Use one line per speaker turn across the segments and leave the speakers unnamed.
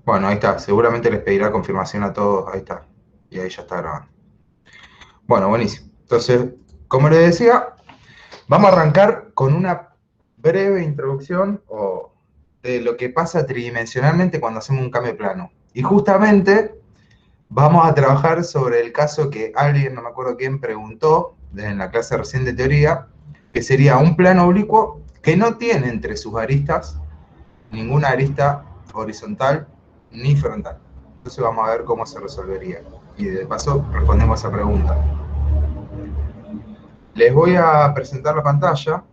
Bueno, ahí está. Seguramente les pedirá confirmación a todos. Ahí está. Y ahí ya está grabando. Bueno, buenísimo. Entonces, como les decía, vamos a arrancar con una breve introducción de lo que pasa tridimensionalmente cuando hacemos un cambio de plano. Y justamente vamos a trabajar sobre el caso que alguien, no me acuerdo quién, preguntó en la clase recién de teoría, que sería un plano oblicuo que no tiene entre sus aristas ninguna arista horizontal ni frontal. Entonces vamos a ver cómo se resolvería. Y de paso respondemos a esa pregunta. Les voy a presentar la pantalla.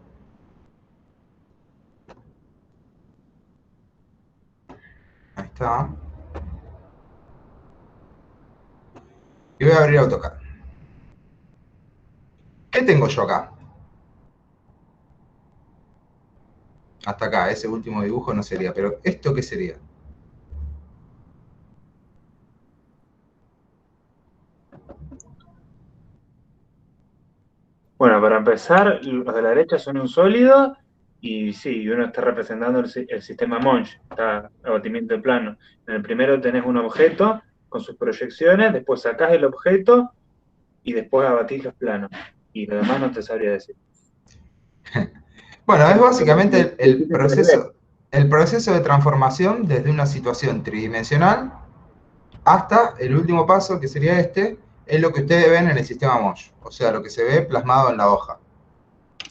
Ahí está. Y voy a abrir AutoCAD. ¿Qué tengo yo acá? Hasta acá, ese último dibujo no sería, pero ¿esto qué sería?
Bueno, para empezar, los de la derecha son un sólido y sí, uno está representando el sistema Monge, está abatimiento de plano. En el primero tenés un objeto con sus proyecciones, después sacás el objeto y después abatís los planos. Y lo demás no te sabría decir.
Bueno, es
Pero
básicamente
lo hiciste en 3D.
el proceso de transformación desde una situación tridimensional hasta el último paso, que sería este, es lo que ustedes ven en el sistema Mosh, o sea, lo que se ve plasmado en la hoja.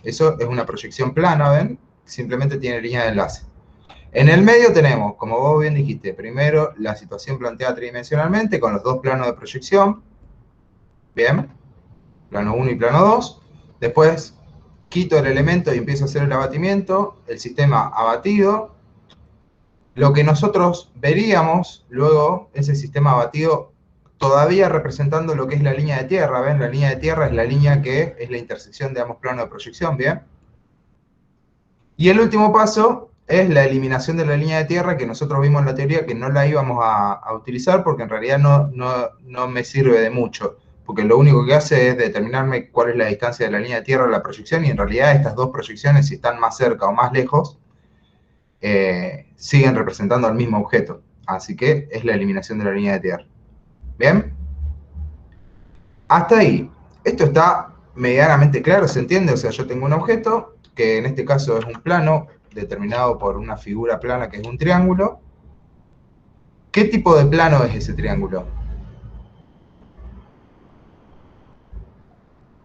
Eso es una proyección plana, ¿ven? Simplemente tiene línea de enlace. En el medio tenemos, como vos bien dijiste, primero la situación planteada tridimensionalmente con los dos planos de proyección, ¿bien? Plano 1 y plano 2. Después quito el elemento y empiezo a hacer el abatimiento, el sistema abatido. Lo que nosotros veríamos luego es el sistema abatido todavía representando lo que es la línea de tierra, ¿ven? La línea de tierra es la línea que es la intersección de ambos planos de proyección, ¿bien? Y el último paso es la eliminación de la línea de tierra que nosotros vimos en la teoría que no la íbamos a utilizar porque en realidad no me sirve de mucho, porque lo único que hace es determinarme cuál es la distancia de la línea de tierra a la proyección y en realidad estas dos proyecciones, si están más cerca o más lejos, siguen representando al mismo objeto. Así que es la eliminación de la línea de tierra. ¿Bien? Hasta ahí. Esto está medianamente claro, ¿se entiende? O sea, yo tengo un objeto, que en este caso es un plano, determinado por una figura plana que es un triángulo. ¿Qué tipo de plano es ese triángulo?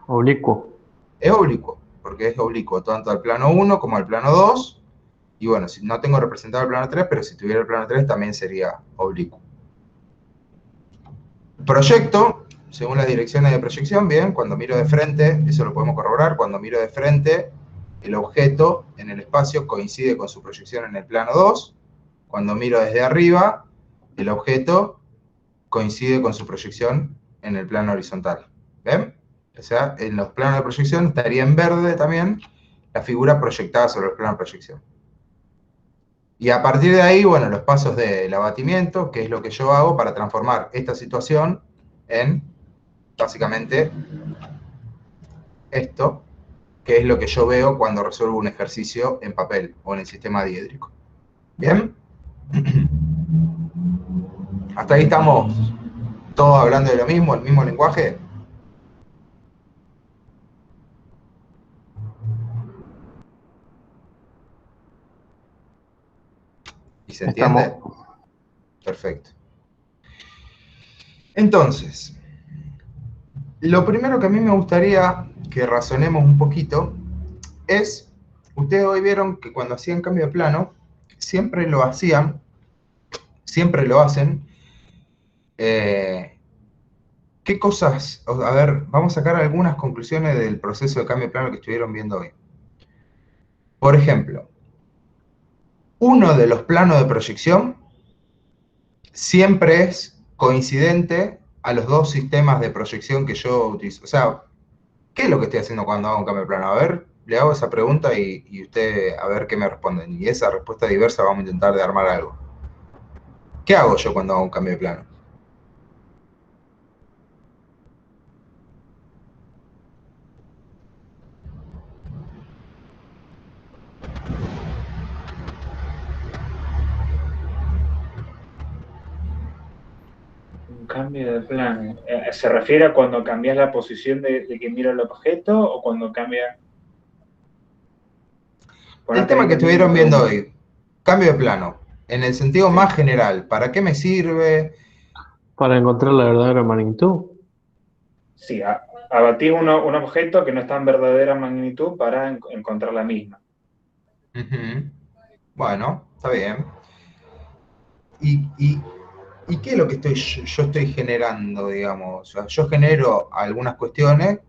Oblicuo.
Es oblicuo, porque es oblicuo tanto al plano 1 como al plano 2. Y bueno, si no tengo representado el plano 3, pero si tuviera el plano 3 también sería oblicuo. Proyecto, según las direcciones de proyección, bien, cuando miro de frente, eso lo podemos corroborar, cuando miro de frente, el objeto en el espacio coincide con su proyección en el plano 2. Cuando miro desde arriba, el objeto coincide con su proyección en el plano horizontal. ¿Ven? O sea, en los planos de proyección estaría en verde también la figura proyectada sobre el plano de proyección. Y a partir de ahí, bueno, los pasos del abatimiento, que es lo que yo hago para transformar esta situación en, básicamente, esto, que es lo que yo veo cuando resuelvo un ejercicio en papel o en el sistema diédrico. ¿Bien? Hasta ahí estamos todos hablando de lo mismo, el mismo lenguaje. ¿Y se entiende?
Estamos.
Perfecto. Entonces, lo primero que a mí me gustaría que razonemos un poquito es, ustedes hoy vieron que cuando hacían cambio de plano, siempre lo hacían, siempre lo hacen. ¿Qué cosas? A ver, vamos a sacar algunas conclusiones del proceso de cambio de plano que estuvieron viendo hoy. Por ejemplo, uno de los planos de proyección siempre es coincidente a los dos sistemas de proyección que yo utilizo. O sea, ¿qué es lo que estoy haciendo cuando hago un cambio de plano? A ver, le hago esa pregunta y usted a ver qué me responden. Y esa respuesta diversa vamos a intentar de armar algo. ¿Qué hago yo cuando hago un cambio de plano?
cambio de plano. ¿Se refiere a cuando cambias la posición de que mira el objeto o cuando cambia? Pues
El
no te
tema que
entendí bien la
estuvieron viendo
pregunta.
hoy, cambio de plano, en el sentido
Sí.
más general, ¿para qué me sirve?
Para encontrar la verdadera magnitud.
Sí, abatís un objeto que no está en verdadera magnitud para encontrar la misma.
Ujú. Bueno, está bien. ¿Y, y qué es lo que yo estoy generando, digamos? O sea, yo genero algunas cuestiones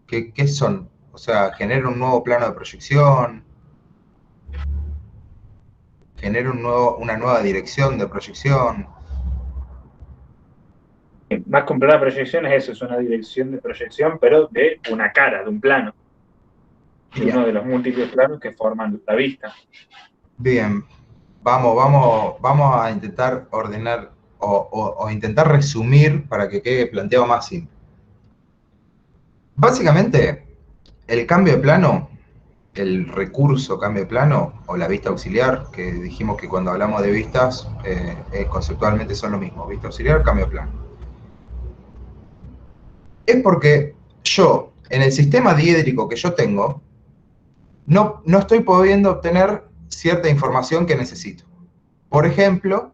que son, o sea, genero un nuevo plano de proyección, genero una nueva dirección de proyección.
Más que un plano de proyección es eso, es una dirección de proyección, pero de una cara, de un plano, de
Bien,
uno de los múltiples planos que forman la vista.
bien. Vamos a intentar ordenar o intentar resumir para que quede planteado más simple. Básicamente, el cambio de plano, el recurso cambio de plano o la vista auxiliar, que dijimos que cuando hablamos de vistas, conceptualmente son lo mismo, vista auxiliar, cambio de plano. Es porque yo, en el sistema diédrico que yo tengo, no estoy pudiendo obtener cierta información que necesito. Por ejemplo,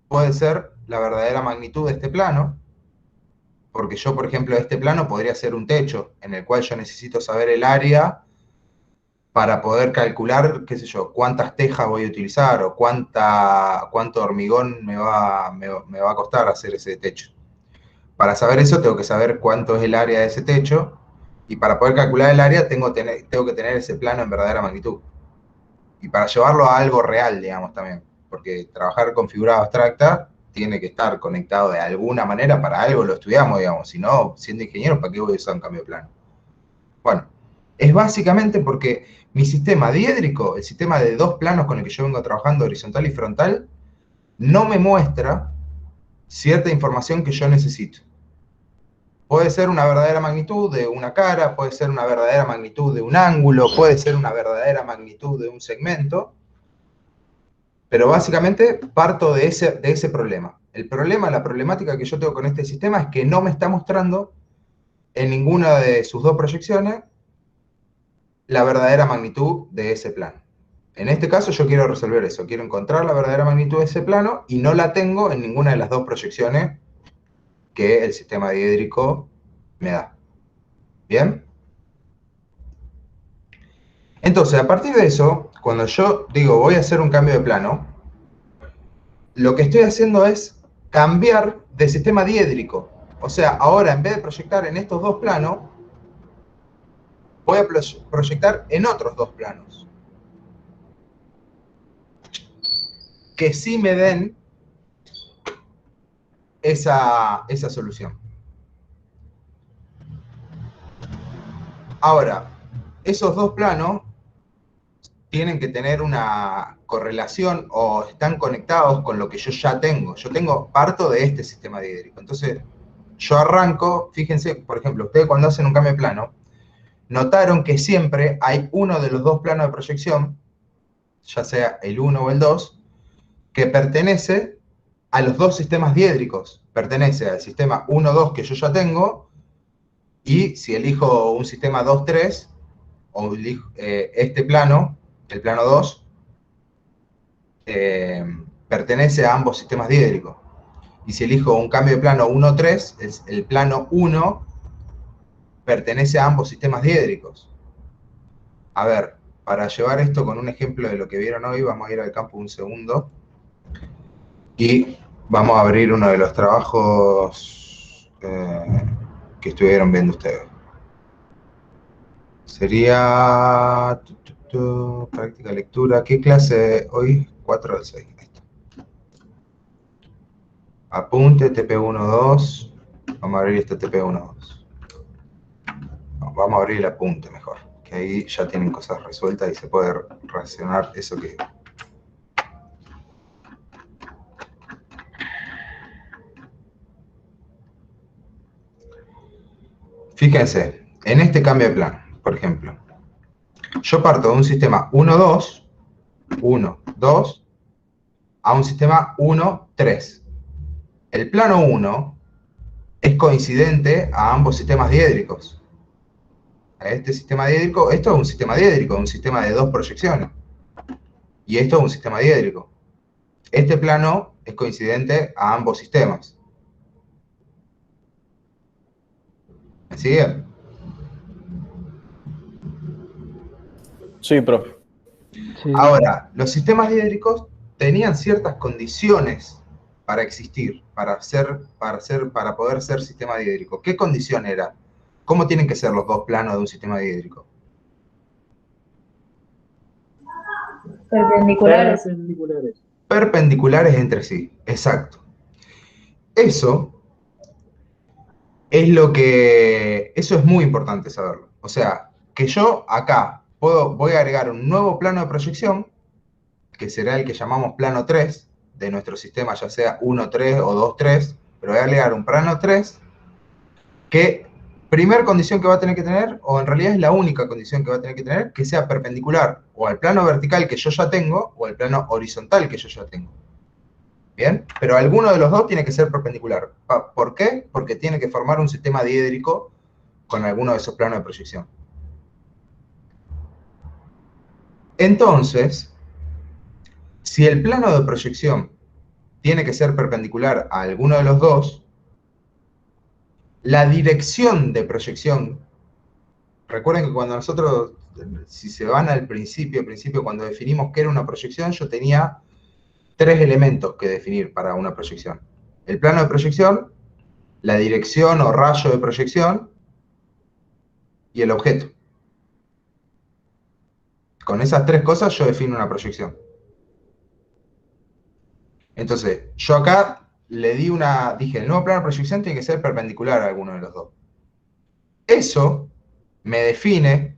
puede ser la verdadera magnitud de este plano, porque yo, por ejemplo, este plano podría ser un techo en el cual yo necesito saber el área para poder calcular, qué sé yo, cuántas tejas voy a utilizar o cuánto hormigón me va a costar hacer ese techo. Para saber eso tengo que saber cuánto es el área de ese techo y para poder calcular el área tengo que tener ese plano en verdadera magnitud. Y para llevarlo a algo real, digamos, también, porque trabajar con figura abstracta tiene que estar conectado de alguna manera, para algo lo estudiamos, digamos, si no, siendo ingeniero, ¿para qué voy a usar un cambio de plano? Bueno, es básicamente porque mi sistema diédrico, el sistema de dos planos con el que yo vengo trabajando, horizontal y frontal, no me muestra cierta información que yo necesito. Puede ser una verdadera magnitud de una cara, puede ser una verdadera magnitud de un ángulo, puede ser una verdadera magnitud de un segmento, pero básicamente parto de ese problema. El problema, la problemática que yo tengo con este sistema es que no me está mostrando en ninguna de sus dos proyecciones la verdadera magnitud de ese plano. En este caso yo quiero resolver eso, quiero encontrar la verdadera magnitud de ese plano y no la tengo en ninguna de las dos proyecciones que el sistema diédrico me da. ¿Bien? Entonces, a partir de eso, cuando yo digo voy a hacer un cambio de plano, lo que estoy haciendo es cambiar de sistema diédrico. O sea, ahora en vez de proyectar en estos dos planos, voy a proyectar en otros dos planos. Que sí me den esa solución. Ahora, esos dos planos tienen que tener una correlación o están conectados con lo que yo ya tengo. Yo parto de este sistema diédrico. Entonces, yo arranco, fíjense, por ejemplo, ustedes cuando hacen un cambio de plano, notaron que siempre hay uno de los dos planos de proyección, ya sea el 1 o el 2, que pertenece a los dos sistemas diédricos. Pertenece al sistema 1-2 que yo ya tengo, y si elijo un sistema 2-3, o este plano, el plano 2, pertenece a ambos sistemas diédricos. Y si elijo un cambio de plano 1-3, el plano 1 pertenece a ambos sistemas diédricos. A ver, para llevar esto con un ejemplo de lo que vieron hoy, vamos a ir al campo un segundo y vamos a abrir uno de los trabajos que estuvieron viendo ustedes. Sería práctica lectura. ¿Qué clase hoy? 4 del 6. Apunte, TP12. Vamos a abrir este TP12. No, vamos a abrir el apunte mejor, que ahí ya tienen cosas resueltas y se puede relacionar eso que... Fíjense, en este cambio de plan, por ejemplo, yo parto de un sistema 1-2, 1-2, a un sistema 1-3. El plano 1 es coincidente a ambos sistemas diédricos. A este sistema diédrico, esto es un sistema diédrico, un sistema de dos proyecciones. Y esto es un sistema diédrico. Este plano es coincidente a ambos sistemas. ¿Me siguen?
Sí, profe.
Sí.
Ahora, los sistemas diédricos tenían ciertas condiciones para existir, para poder ser sistema diédrico. ¿Qué condición era? ¿Cómo tienen que ser los dos planos de un sistema diédrico?
Perpendiculares.
Perpendiculares.
Perpendiculares entre sí, exacto. Eso eso es muy importante saberlo. O sea, que yo acá voy a agregar un nuevo plano de proyección, que será el que llamamos plano 3 de nuestro sistema, ya sea 1,3 o 2,3, pero voy a agregar un plano 3 que primer condición que va a tener que tener, o en realidad es la única condición que va a tener que tener, que sea perpendicular o al plano vertical que yo ya tengo o al plano horizontal que yo ya tengo. ¿Bien? Pero alguno de los dos tiene que ser perpendicular. ¿Por qué? Porque tiene que formar un sistema diédrico con alguno de esos planos de proyección. Entonces, si el plano de proyección tiene que ser perpendicular a alguno de los dos, la dirección de proyección, recuerden que cuando nosotros, si se van al principio, cuando definimos qué era una proyección, yo tenía tres elementos que definir para una proyección. El plano de proyección, la dirección o rayo de proyección y el objeto. Con esas tres cosas yo defino una proyección. Entonces, yo acá dije, el nuevo plano de proyección tiene que ser perpendicular a alguno de los dos. Eso me define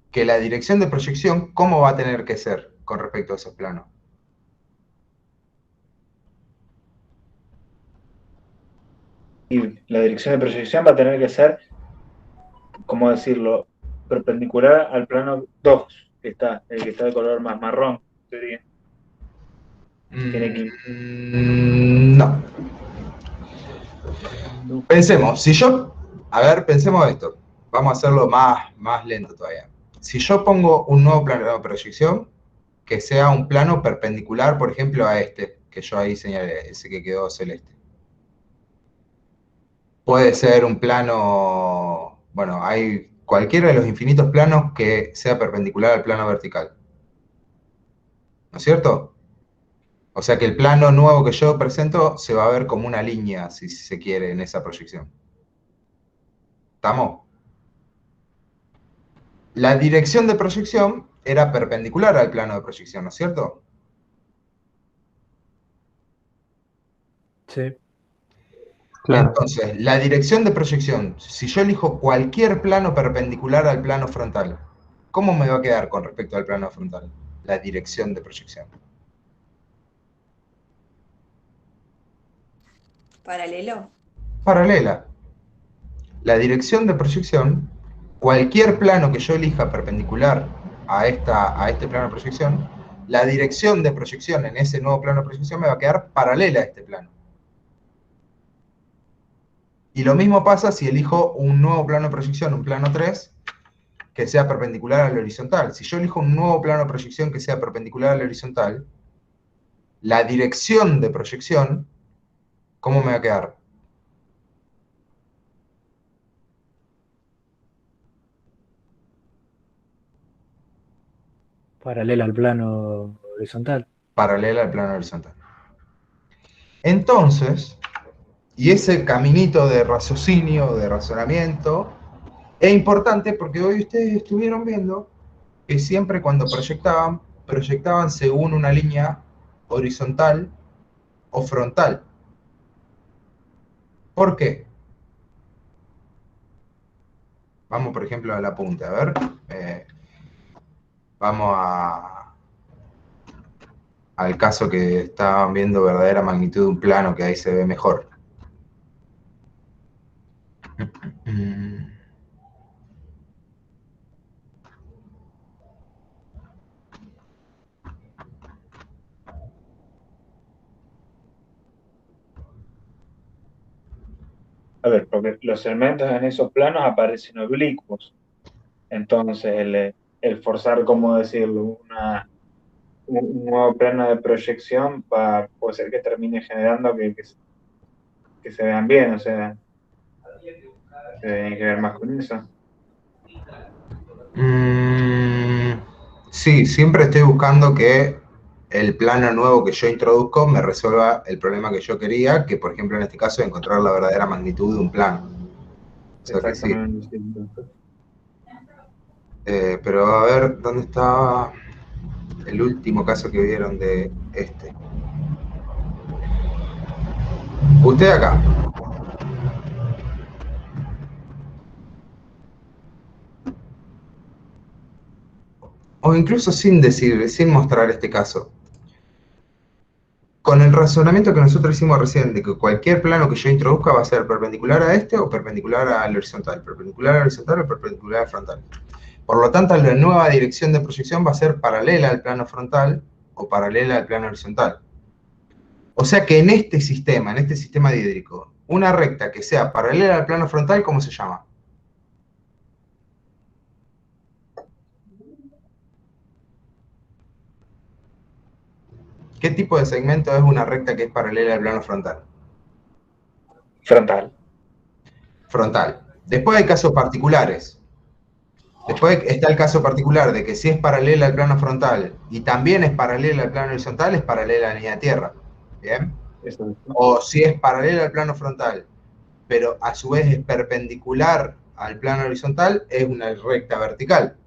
que la dirección de proyección, ¿cómo va a tener que ser con respecto a esos planos?
Y la dirección de proyección va a tener que ser, ¿cómo decirlo? Perpendicular al plano 2, el que está de color más marrón, sería. Tiene que...
No.
No.
Pensemos, pensemos esto. Vamos a hacerlo más lento todavía. Si yo pongo un nuevo plano de proyección, que sea un plano perpendicular, por ejemplo, a este, que yo ahí señalé, ese que quedó celeste. Puede ser un plano, bueno, hay cualquiera de los infinitos planos que sea perpendicular al plano vertical. ¿No es cierto? O sea que el plano nuevo que yo presento se va a ver como una línea, si se quiere, en esa proyección. ¿Estamos? La dirección de proyección era perpendicular al plano de proyección, ¿no es cierto?
Sí. Claro.
Entonces, la dirección de proyección, si yo elijo cualquier plano perpendicular al plano frontal, ¿cómo me va a quedar con respecto al plano frontal? La dirección de proyección.
Paralelo.
Paralela. La dirección de proyección, cualquier plano que yo elija perpendicular a este plano de proyección, la dirección de proyección en ese nuevo plano de proyección me va a quedar paralela a este plano. Y lo mismo pasa si elijo un nuevo plano de proyección, un plano 3, que sea perpendicular al horizontal. Si yo elijo un nuevo plano de proyección que sea perpendicular al horizontal, la dirección de proyección, ¿cómo me va a quedar?
Paralela al plano horizontal.
Paralela al plano horizontal. Entonces, y ese caminito de raciocinio, de razonamiento, es importante porque hoy ustedes estuvieron viendo que siempre cuando proyectaban según una línea horizontal o frontal. ¿Por qué? Vamos, por ejemplo, a la punta. A ver. Vamos al caso que estaban viendo verdadera magnitud de un plano, que ahí se ve mejor.
A ver, porque los segmentos en esos planos aparecen oblicuos. Entonces, el forzar, ¿cómo decirlo? Un nuevo plano de proyección puede ser que termine generando que se vean bien, o sea, tiene que ver más con eso.
Sí, siempre estoy buscando que el plano nuevo que yo introduzco me resuelva el problema que yo quería, que por ejemplo en este caso es encontrar la verdadera magnitud de un plano. O sea que sí.
Exactamente.
Pero a ver, ¿dónde estaba el último caso que vieron de este? Usted acá. O incluso sin decir, sin mostrar este caso. Con el razonamiento que nosotros hicimos recién, de que cualquier plano que yo introduzca va a ser perpendicular a este o perpendicular al horizontal, perpendicular al horizontal o perpendicular al frontal. Por lo tanto, la nueva dirección de proyección va a ser paralela al plano frontal o paralela al plano horizontal. O sea que en este sistema diédrico, una recta que sea paralela al plano frontal, ¿cómo se llama? ¿Qué tipo de segmento es una recta que es paralela al plano frontal?
Frontal.
Frontal. Después hay casos particulares. Después está el caso particular de que si es paralela al plano frontal y también es paralela al plano horizontal, es paralela a la línea de tierra. ¿Bien?
Eso.
O si es paralela al plano frontal, pero a su vez es perpendicular al plano horizontal, es una recta vertical.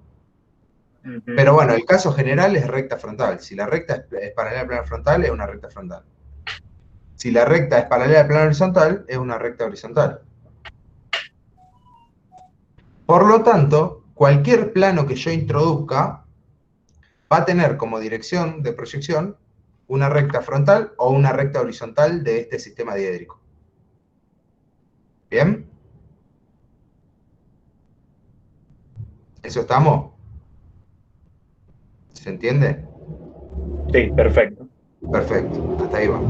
Pero bueno, el caso general es recta frontal. Si la recta es paralela al plano frontal, es una recta frontal. Si la recta es paralela al plano horizontal, es una recta horizontal. Por lo tanto, cualquier plano que yo introduzca va a tener como dirección de proyección una recta frontal o una recta horizontal de este sistema diédrico. ¿Bien? ¿Eso estamos? ¿Se entiende?
Sí, perfecto.
Perfecto, hasta ahí va.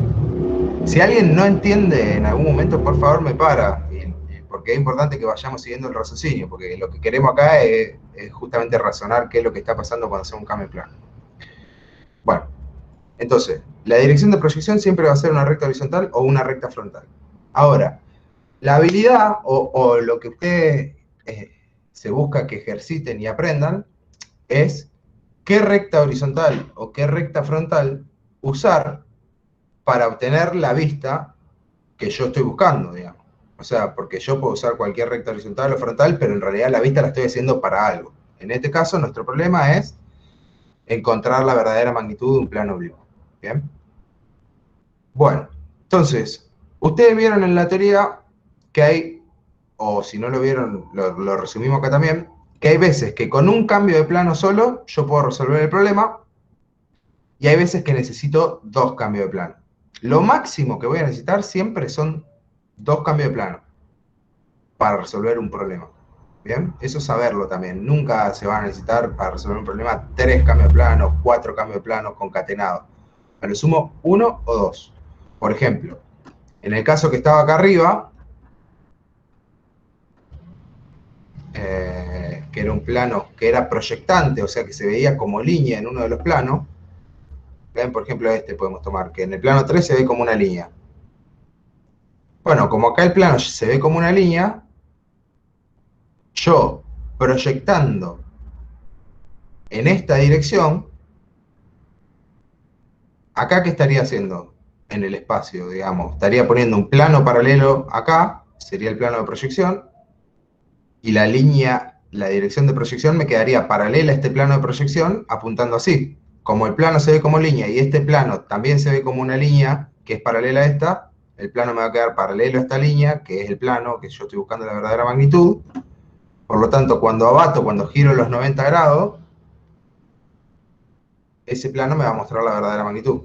Si alguien no entiende en algún momento, por favor me para, porque es importante que vayamos siguiendo el raciocinio, porque lo que queremos acá es justamente razonar qué es lo que está pasando cuando hacemos un cambio de plano. Bueno, entonces, la dirección de proyección siempre va a ser una recta horizontal o una recta frontal. Ahora, la habilidad o lo que ustedes se busca que ejerciten y aprendan es qué recta horizontal o qué recta frontal usar para obtener la vista que yo estoy buscando, digamos. O sea, porque yo puedo usar cualquier recta horizontal o frontal, pero en realidad la vista la estoy haciendo para algo. En este caso, nuestro problema es encontrar la verdadera magnitud de un plano oblicuo. ¿Bien? Bueno, entonces, ustedes vieron en la teoría que hay, o si no lo vieron, lo resumimos acá también, que hay veces que con un cambio de plano solo yo puedo resolver el problema, y hay veces que necesito dos cambios de plano. Lo máximo que voy a necesitar siempre son dos cambios de plano para resolver un problema. ¿Bien? Eso saberlo también. Nunca se va a necesitar para resolver un problema 3 cambios de plano, 4 cambios de plano concatenados. A lo sumo 1 o 2. Por ejemplo, en el caso que estaba acá arriba, que era un plano que era proyectante, o sea que se veía como línea en uno de los planos. ¿Ven? Por ejemplo, este podemos tomar, que en el plano 3 se ve como una línea. Bueno, como acá el plano se ve como una línea, yo proyectando en esta dirección, acá ¿qué estaría haciendo en el espacio, digamos? Estaría poniendo un plano paralelo acá, sería el plano de proyección, y la línea, la dirección de proyección me quedaría paralela a este plano de proyección, apuntando así. Como el plano se ve como línea y este plano también se ve como una línea que es paralela a esta, el plano me va a quedar paralelo a esta línea, que es el plano que yo estoy buscando la verdadera magnitud. Por lo tanto, cuando abato, cuando giro los 90 grados, ese plano me va a mostrar la verdadera magnitud.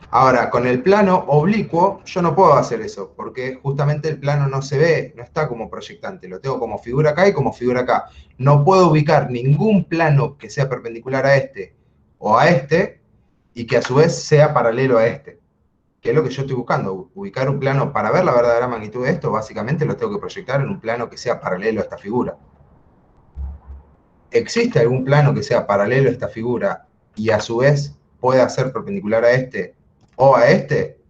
Ahora, con el plano oblicuo, yo no puedo hacer eso, porque justamente el plano no se ve, no está como proyectante, lo tengo como figura acá y como figura acá. No puedo ubicar ningún plano que sea perpendicular a este o a este, y que a su vez sea paralelo a este, que es lo que yo estoy buscando, ubicar un plano. Para ver la verdadera magnitud de esto, básicamente lo tengo que proyectar en un plano que sea paralelo a esta figura. ¿Existe algún plano que sea paralelo a esta figura y a su vez pueda ser perpendicular a este o a este?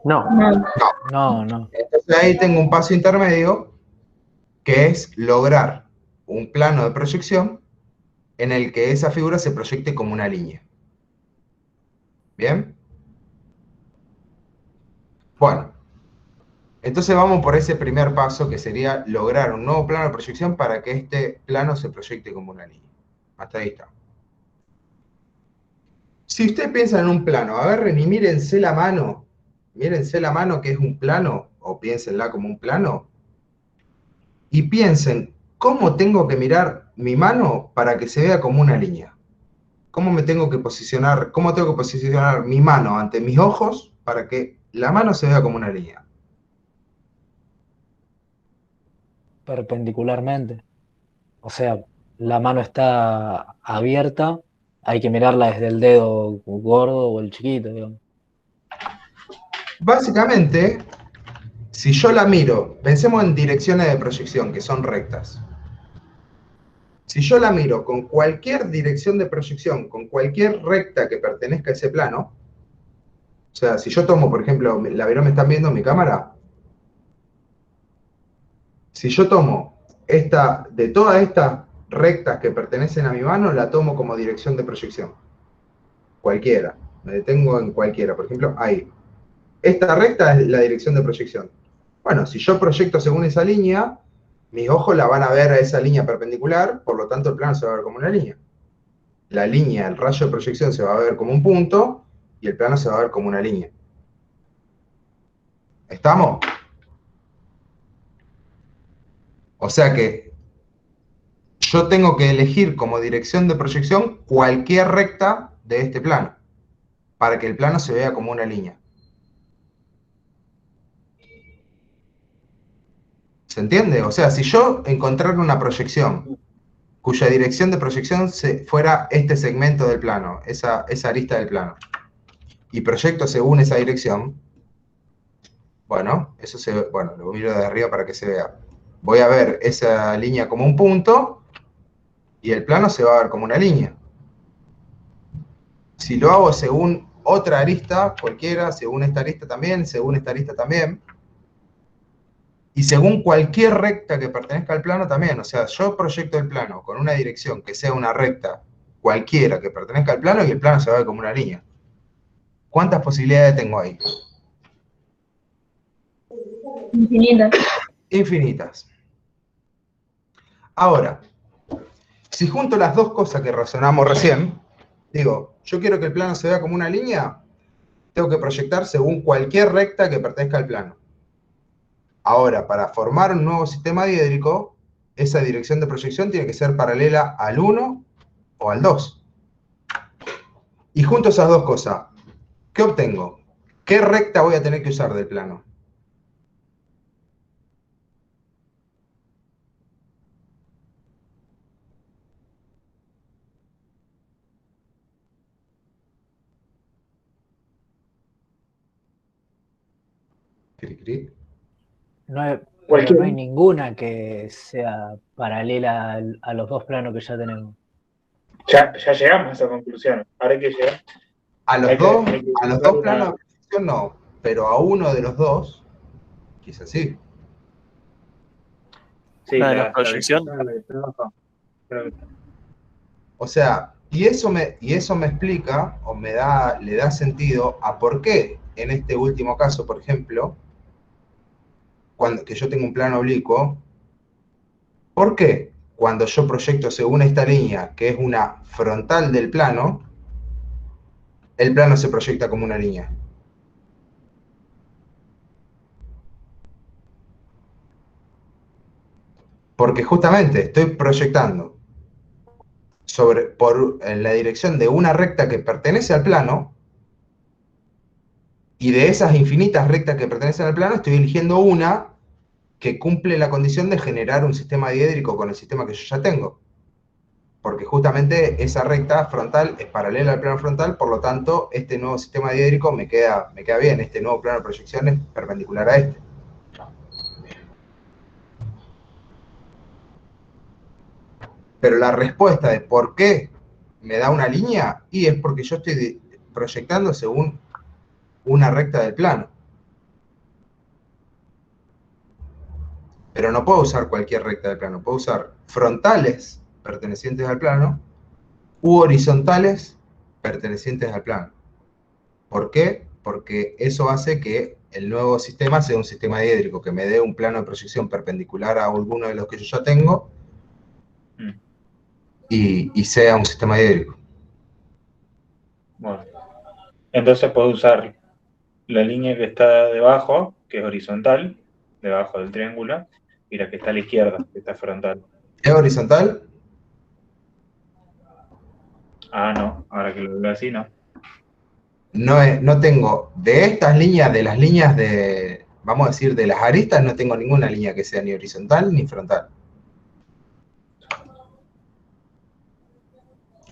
No.
No.
Entonces ahí tengo un paso intermedio, que es lograr un plano de proyección en el que esa figura se proyecte como una línea. ¿Bien? Bueno, entonces vamos por ese primer paso, que sería lograr un nuevo plano de proyección para que este plano se proyecte como una línea. Hasta ahí está. Si usted piensa en un plano, agarren y mírense la mano que es un plano, o piénsenla como un plano, y piensen cómo tengo que mirar mi mano para que se vea como una línea. ¿Cómo tengo que posicionar mi mano ante mis ojos para que la mano se vea como una línea?
Perpendicularmente. O sea, la mano está abierta, hay que mirarla desde el dedo gordo o el chiquito, digamos.
Básicamente, si yo la miro, pensemos en direcciones de proyección que son rectas. Si yo la miro con cualquier dirección de proyección, con cualquier recta que pertenezca a ese plano, o sea, si yo tomo, por ejemplo, ¿la vieron? ¿Me están viendo en mi cámara? Si yo tomo de todas estas rectas que pertenecen a mi mano, la tomo como dirección de proyección. Cualquiera. Me detengo en cualquiera. Por ejemplo, ahí. Esta recta es la dirección de proyección. Bueno, si yo proyecto según esa línea, mis ojos la van a ver a esa línea perpendicular, por lo tanto el plano se va a ver como una línea. La línea, el rayo de proyección se va a ver como un punto y el plano se va a ver como una línea. ¿Estamos? O sea que yo tengo que elegir como dirección de proyección cualquier recta de este plano, para que el plano se vea como una línea. ¿Se entiende? O sea, si yo encontrara una proyección cuya dirección de proyección fuera este segmento del plano, esa arista del plano, y proyecto según esa dirección, bueno, lo miro de arriba para que se vea. Voy a ver esa línea como un punto y el plano se va a ver como una línea. Si lo hago según otra arista, cualquiera, según esta arista también, y según cualquier recta que pertenezca al plano también, o sea, yo proyecto el plano con una dirección que sea una recta cualquiera que pertenezca al plano y el plano se va a ver como una línea. ¿Cuántas posibilidades tengo ahí?
Infinitas.
Infinitas. Ahora, si junto las dos cosas que razonamos recién, digo, yo quiero que el plano se vea como una línea, tengo que proyectar según cualquier recta que pertenezca al plano. Ahora, para formar un nuevo sistema diédrico, esa dirección de proyección tiene que ser paralela al 1 o al 2. Y junto esas dos cosas, ¿qué obtengo? ¿Qué recta voy a tener que usar del plano? Cri, cri.
Pero no hay ninguna que sea paralela a los dos planos que ya tenemos.
Ya llegamos a esa conclusión. Ahora hay que llegar.
A los dos planos de proyección no, pero a uno de los dos, quizás sí.
Sí,
la proyección.
O sea, y eso me explica, o le da sentido a por qué, en este último caso, por ejemplo, que yo tengo un plano oblicuo, ¿por qué cuando yo proyecto según esta línea, que es una frontal del plano, el plano se proyecta como una línea? Porque justamente estoy proyectando en la dirección de una recta que pertenece al plano, y de esas infinitas rectas que pertenecen al plano, estoy eligiendo una que cumple la condición de generar un sistema diédrico con el sistema que yo ya tengo. porque justamente esa recta frontal es paralela al plano frontal, por lo tanto, este nuevo sistema diédrico me queda bien, este nuevo plano de proyección es perpendicular a este. Pero la respuesta de por qué me da una línea, y es porque yo estoy proyectando según una recta del plano. Pero no puedo usar cualquier recta del plano, puedo usar frontales pertenecientes al plano u horizontales pertenecientes al plano. ¿Por qué? Porque eso hace que el nuevo sistema sea un sistema diédrico, que me dé un plano de proyección perpendicular a alguno de los que yo ya tengo y sea un sistema diédrico.
Bueno, entonces puedo usar la línea que está debajo, que es horizontal, debajo del triángulo, y la que está a la izquierda, que está frontal.
¿Es horizontal?
Ah, no, ahora que lo veo así, no.
No tengo, de estas líneas, de las líneas de, vamos a decir, de las aristas, no tengo ninguna línea que sea ni horizontal ni frontal.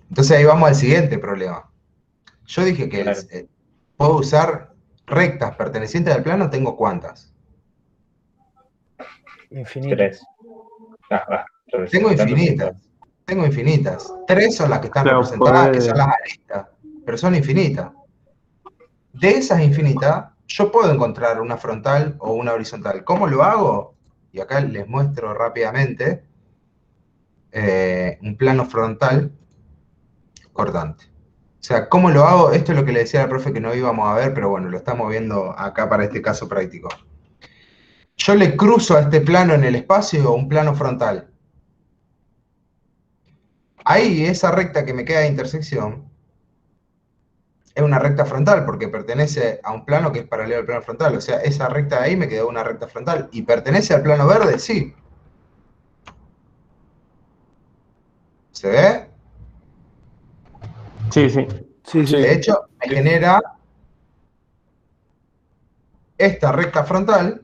Entonces ahí vamos al siguiente problema. Yo dije que
Claro.
puedo usar rectas pertenecientes al plano, ¿tengo cuántas?
Infinitas.
3.
Tengo infinitas. Tengo infinitas. 3 son las que están
Claro,
representadas, que
puede-
son las aristas, pero son infinitas. De esas infinitas, yo puedo encontrar una frontal o una horizontal. ¿Cómo lo hago? Y acá les muestro rápidamente un plano frontal cortante. O sea, ¿cómo lo hago? Esto es lo que le decía al profe que no íbamos a ver, pero bueno, lo estamos viendo acá para este caso práctico. Yo le cruzo a este plano en el espacio un plano frontal. Ahí, esa recta que me queda de intersección es una recta frontal porque pertenece a un plano que es paralelo al plano frontal. O sea, esa recta de ahí me quedó una recta frontal. ¿Y pertenece al plano verde? Sí. ¿Se ve?
Sí, sí.
Sí, sí,
Sí.
De
sí.
hecho, me genera esta recta frontal,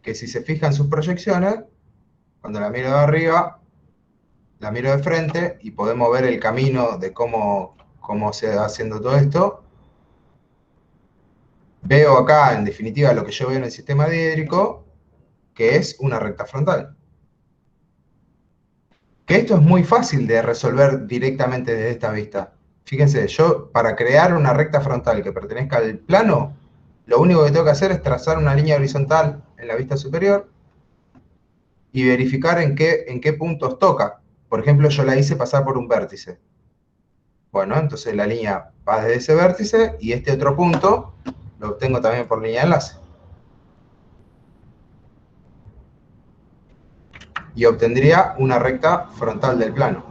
que si se fijan sus proyecciones, cuando la miro de arriba, la miro de frente y podemos ver el camino de cómo se va haciendo todo esto. Veo acá, en definitiva, lo que yo veo en el sistema diédrico, que es una recta frontal. Que esto es muy fácil de resolver directamente desde esta vista. Fíjense, yo para crear una recta frontal que pertenezca al plano, lo único que tengo que hacer es trazar una línea horizontal en la vista superior y verificar en qué puntos toca. Por ejemplo, yo la hice pasar por un vértice. Bueno, entonces la línea va desde ese vértice y este otro punto lo obtengo también por línea de enlace. Y obtendría una recta frontal del plano.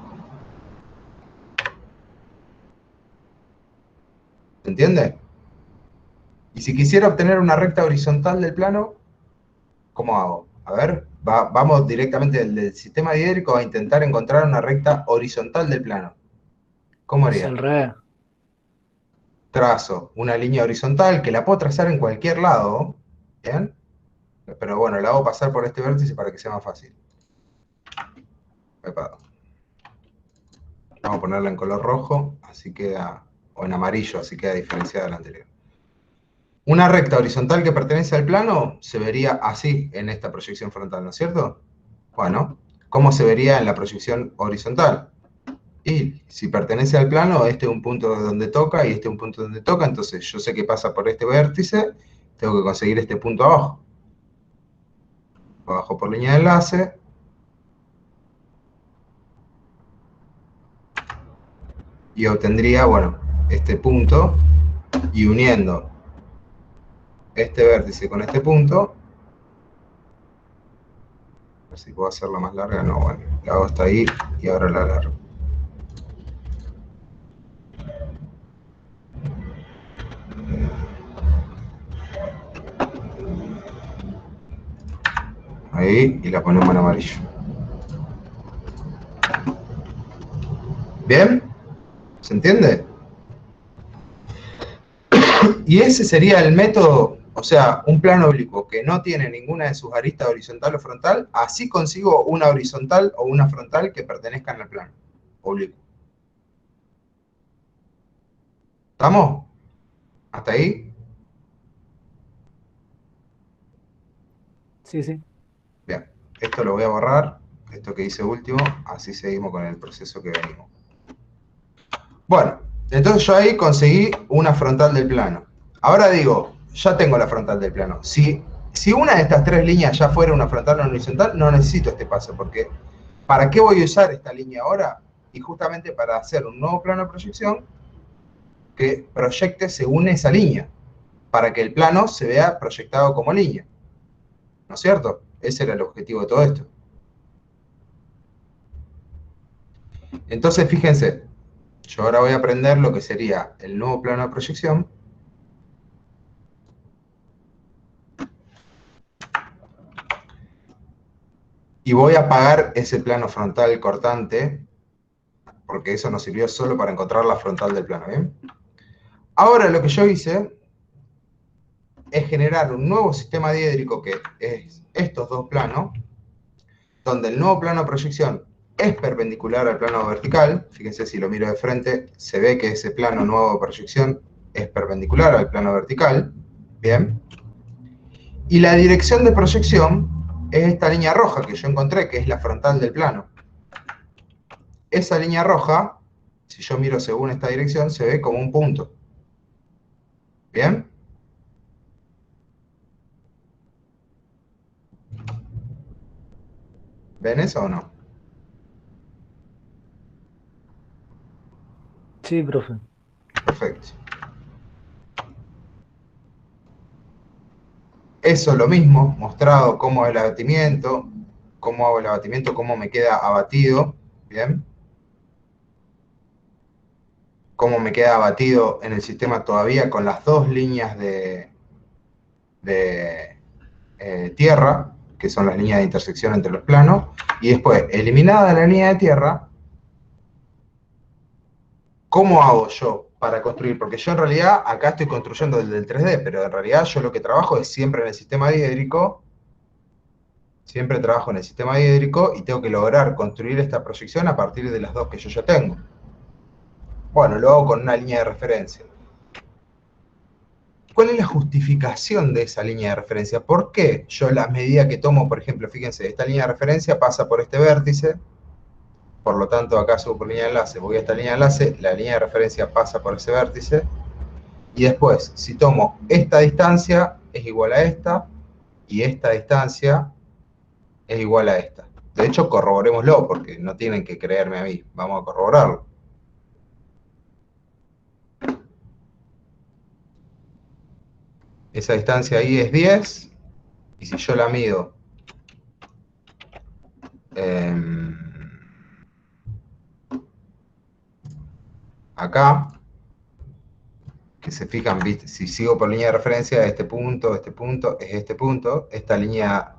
¿Se entiende? Y si quisiera obtener una recta horizontal del plano, ¿cómo hago? A ver, vamos directamente del sistema diédrico a intentar encontrar una recta horizontal del plano. ¿Cómo
Es
haría?
al revés.
Trazo una línea horizontal que la puedo trazar en cualquier lado, ¿bien? Pero bueno, la hago pasar por este vértice para que sea más fácil. Epa. Vamos a ponerla en color rojo, así queda, o en amarillo, así queda diferenciada de la anterior. Una recta horizontal que pertenece al plano se vería así en esta proyección frontal, ¿no es cierto? Bueno, ¿cómo se vería en la proyección horizontal? Y si pertenece al plano, este es un punto donde toca y este es un punto donde toca, entonces yo sé que pasa por este vértice, tengo que conseguir este punto abajo. Abajo por línea de enlace. Y obtendría, bueno, este punto, y uniendo este vértice con este punto, a ver si puedo hacerla más larga, no, bueno, la hago hasta ahí y ahora la alargo. Ahí, y la ponemos en amarillo. ¿Bien? ¿Se entiende? Y ese sería el método O sea, un plano oblicuo que no tiene ninguna de sus aristas horizontal o frontal, así consigo una horizontal o una frontal que pertenezcan al plano oblicuo. ¿Estamos? ¿Hasta ahí?
Sí, sí.
Bien, esto lo voy a borrar, esto que hice último, así seguimos con el proceso que venimos. Bueno, entonces yo ahí conseguí una frontal del plano. Ahora digo, ya tengo la frontal del plano. Si una de estas tres líneas ya fuera una frontal o una horizontal, no necesito este paso, porque ¿para qué voy a usar esta línea ahora? Y justamente para hacer un nuevo plano de proyección que proyecte según esa línea, para que el plano se vea proyectado como línea. ¿No es cierto? Ese era el objetivo de todo esto. Entonces, fíjense, yo ahora voy a aprender lo que sería el nuevo plano de proyección. Y voy a apagar ese plano frontal cortante, porque eso nos sirvió solo para encontrar la frontal del plano, ¿bien? Ahora lo que yo hice es generar un nuevo sistema diédrico que es estos dos planos, donde el nuevo plano de proyección es perpendicular al plano vertical. Fíjense, si lo miro de frente, se ve que ese plano nuevo de proyección es perpendicular al plano vertical. Bien. Y la dirección de proyección es esta línea roja que yo encontré, que es la frontal del plano. Esa línea roja, si yo miro según esta dirección, se ve como un punto. ¿Bien? ¿Ven eso o no?
Sí, profe.
Perfecto. Eso es lo mismo, mostrado cómo el abatimiento, cómo hago el abatimiento, cómo me queda abatido. ¿Bien? Cómo me queda abatido en el sistema todavía con las dos líneas de tierra, que son las líneas de intersección entre los planos, y después, eliminada la línea de tierra, ¿cómo hago yo para construir? Porque yo en realidad acá estoy construyendo desde el 3D, pero en realidad yo lo que trabajo es siempre en el sistema diédrico, siempre trabajo en el sistema diédrico y tengo que lograr construir esta proyección a partir de las dos que yo ya tengo. Bueno, lo hago con una línea de referencia. ¿Cuál es la justificación de esa línea de referencia? ¿Por qué yo la medida que tomo, por ejemplo, fíjense, esta línea de referencia pasa por este vértice, por lo tanto acá subo por línea de enlace, voy a esta línea de enlace, la línea de referencia pasa por ese vértice, y después, si tomo esta distancia, es igual a esta, y esta distancia es igual a esta. De hecho, corroborémoslo, porque no tienen que creerme a mí, vamos a corroborarlo. Esa distancia ahí es 10, y si yo la mido acá, que se fijan, ¿viste? Si sigo por línea de referencia, este punto, es este punto, esta línea,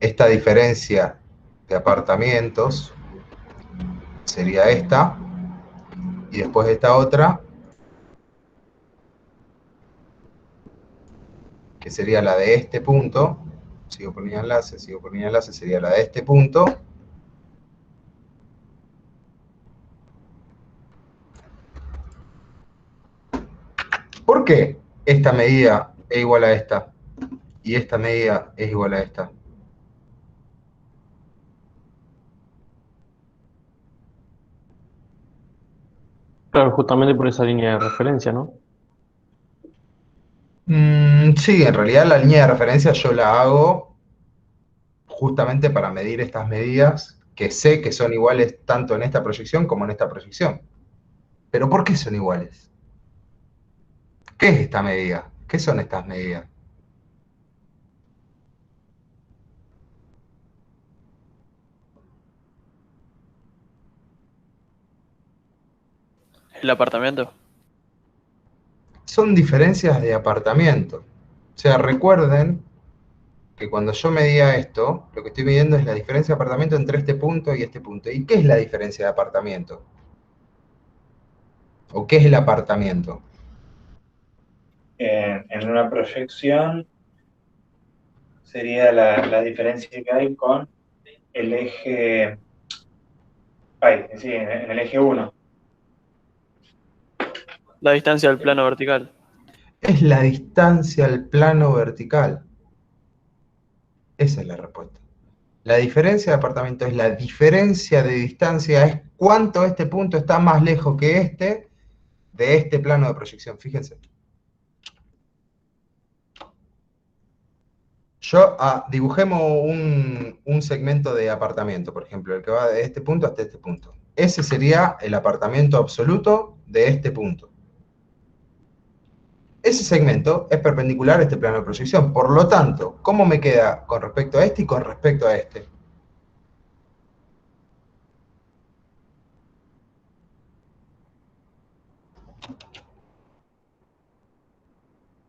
esta diferencia de apartamentos sería esta, y después esta otra, que sería la de este punto, sigo por línea de enlace, sería la de este punto. ¿Por qué esta medida es igual a esta? Y esta medida es igual a esta.
Claro, justamente por esa línea de referencia, ¿no?
Sí, en realidad la línea de referencia yo la hago justamente para medir estas medidas que sé que son iguales tanto en esta proyección como en esta proyección. ¿Pero por qué son iguales? ¿Qué es esta medida? ¿Qué son estas medidas?
El apartamento.
Son diferencias de apartamiento. O sea, recuerden que cuando yo medía esto, lo que estoy midiendo es la diferencia de apartamento entre este punto y este punto. ¿Y qué es la diferencia de apartamento? ¿O qué es el apartamento?
en una proyección sería la diferencia que hay con el eje, sí, en el eje 1.
La distancia del plano vertical.
Es la distancia al plano vertical. Esa es la respuesta. La diferencia de apartamento es la diferencia de distancia, es cuánto este punto está más lejos que este de este plano de proyección. Fíjense. Dibujemos un segmento de apartamento, por ejemplo, el que va de este punto hasta este punto. Ese sería el apartamento absoluto de este punto. Ese segmento es perpendicular a este plano de proyección. Por lo tanto, ¿cómo me queda con respecto a este y con respecto a este?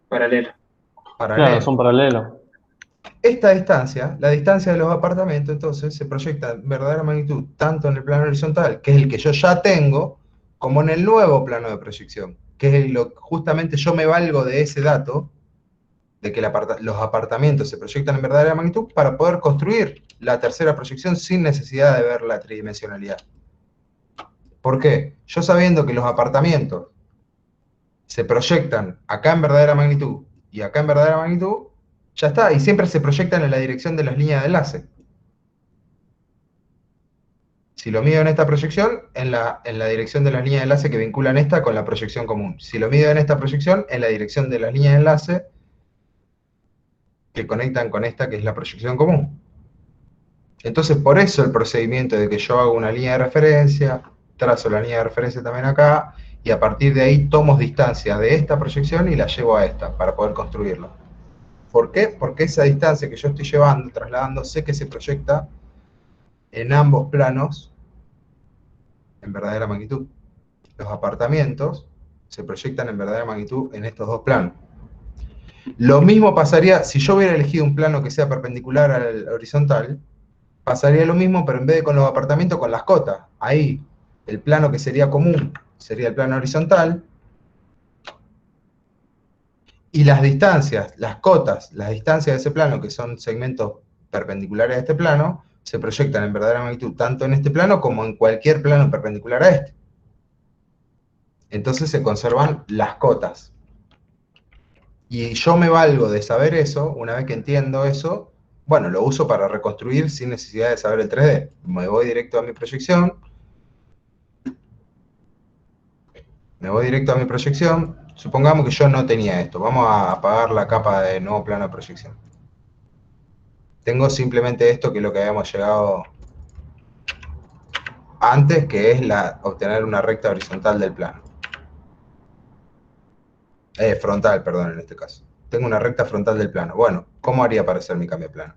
Paralelo.
Claro, son paralelos.
Esta distancia, la distancia de los apartamentos, entonces, se proyecta en verdadera magnitud tanto en el plano horizontal, que es el que yo ya tengo, como en el nuevo plano de proyección, que es justamente yo me valgo de ese dato, de que los apartamentos se proyectan en verdadera magnitud, para poder construir la tercera proyección sin necesidad de ver la tridimensionalidad. ¿Por qué? Yo sabiendo que los apartamentos se proyectan acá en verdadera magnitud y acá en verdadera magnitud, ya está, y siempre se proyectan en la dirección de las líneas de enlace. Si lo mido en esta proyección, en la dirección de las líneas de enlace que vinculan esta con la proyección común. Si lo mido en esta proyección, en la dirección de las líneas de enlace que conectan con esta que es la proyección común. Entonces, por eso el procedimiento de que yo hago una línea de referencia, trazo la línea de referencia también acá, y a partir de ahí tomo distancia de esta proyección y la llevo a esta, para poder construirlo. ¿Por qué? Porque esa distancia que yo estoy llevando, trasladando, sé que se proyecta en ambos planos en verdadera magnitud. Los apartamentos se proyectan en verdadera magnitud en estos dos planos. Lo mismo pasaría, si yo hubiera elegido un plano que sea perpendicular al horizontal, pasaría lo mismo, pero en vez de con los apartamentos, con las cotas. Ahí, el plano que sería común sería el plano horizontal, y las distancias, las cotas, las distancias de ese plano, que son segmentos perpendiculares a este plano, se proyectan en verdadera magnitud tanto en este plano como en cualquier plano perpendicular a este. Entonces se conservan las cotas. Y yo me valgo de saber eso, una vez que entiendo eso, bueno, lo uso para reconstruir sin necesidad de saber el 3D. Me voy directo a mi proyección. Supongamos que yo no tenía esto. Vamos a apagar la capa de nuevo plano de proyección. Tengo simplemente esto, que es lo que habíamos llegado antes, que es obtener una recta horizontal del plano. Frontal, perdón, en este caso. Tengo una recta frontal del plano. Bueno, ¿cómo haría para hacer mi cambio de plano?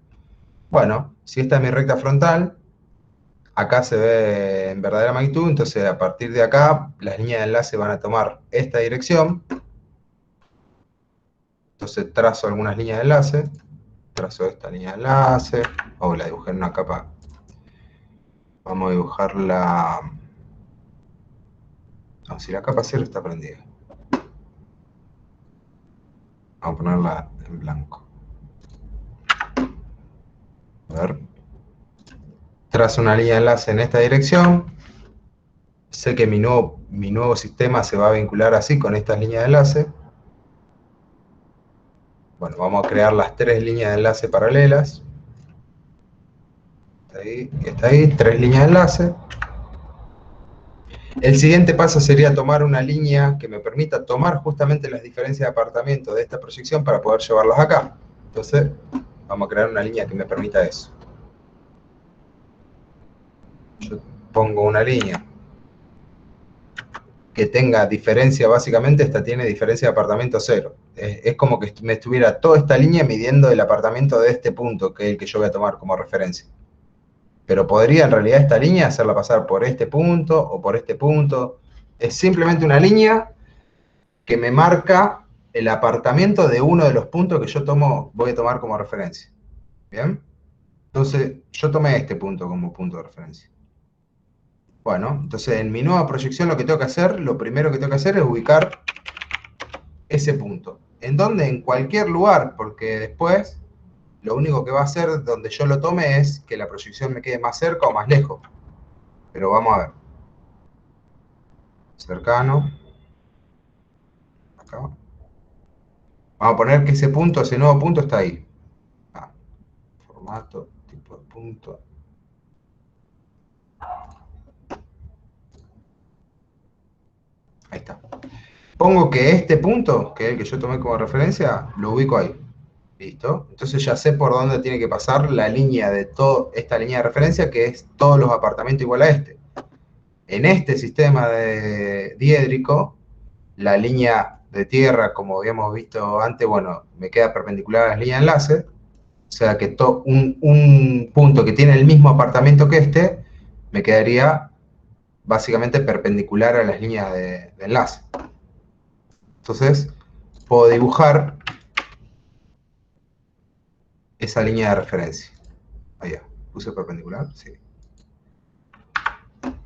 Bueno, si esta es mi recta frontal, acá se ve en verdadera magnitud, entonces a partir de acá, las líneas de enlace van a tomar esta dirección. Entonces trazo algunas líneas de enlace, trazo esta línea de enlace, la dibujé en una capa. Vamos a dibujarla. No, si la capa 0 está prendida. Vamos a ponerla en blanco. A ver. Trazo una línea de enlace en esta dirección. Sé que mi nuevo sistema se va a vincular así con estas líneas de enlace. Bueno, vamos a crear las tres líneas de enlace paralelas. Está ahí, tres líneas de enlace. El siguiente paso sería tomar una línea que me permita tomar justamente las diferencias de apartamento de esta proyección para poder llevarlos acá. Entonces, vamos a crear una línea que me permita eso. Yo pongo una línea que tenga diferencia, básicamente esta tiene diferencia de apartamento 0. Es como que me estuviera toda esta línea midiendo el apartamento de este punto, que es el que yo voy a tomar como referencia. Pero podría en realidad esta línea hacerla pasar por este punto o por este punto. Es simplemente una línea que me marca el apartamento de uno de los puntos que yo voy a tomar como referencia. ¿Bien? Entonces, yo tomé este punto como punto de referencia. Bueno, entonces en mi nueva proyección lo primero que tengo que hacer es ubicar ese punto. ¿En dónde? En cualquier lugar, porque después lo único que va a hacer donde yo lo tome es que la proyección me quede más cerca o más lejos. Pero vamos a ver. Cercano. Acá. Vamos a poner que ese punto, ese nuevo punto está ahí. Formato, tipo de punto. Ahí está. Pongo que este punto, que es el que yo tomé como referencia, lo ubico ahí. ¿Listo? Entonces ya sé por dónde tiene que pasar la línea de esta línea de referencia, que es todos los apartamentos igual a este. En este sistema de diédrico, la línea de tierra, como habíamos visto antes, bueno, me queda perpendicular a las líneas de enlace. O sea que un punto que tiene el mismo apartamento que este, me quedaría básicamente perpendicular a las líneas de enlace. Entonces, puedo dibujar esa línea de referencia. Ahí, puse perpendicular, sí.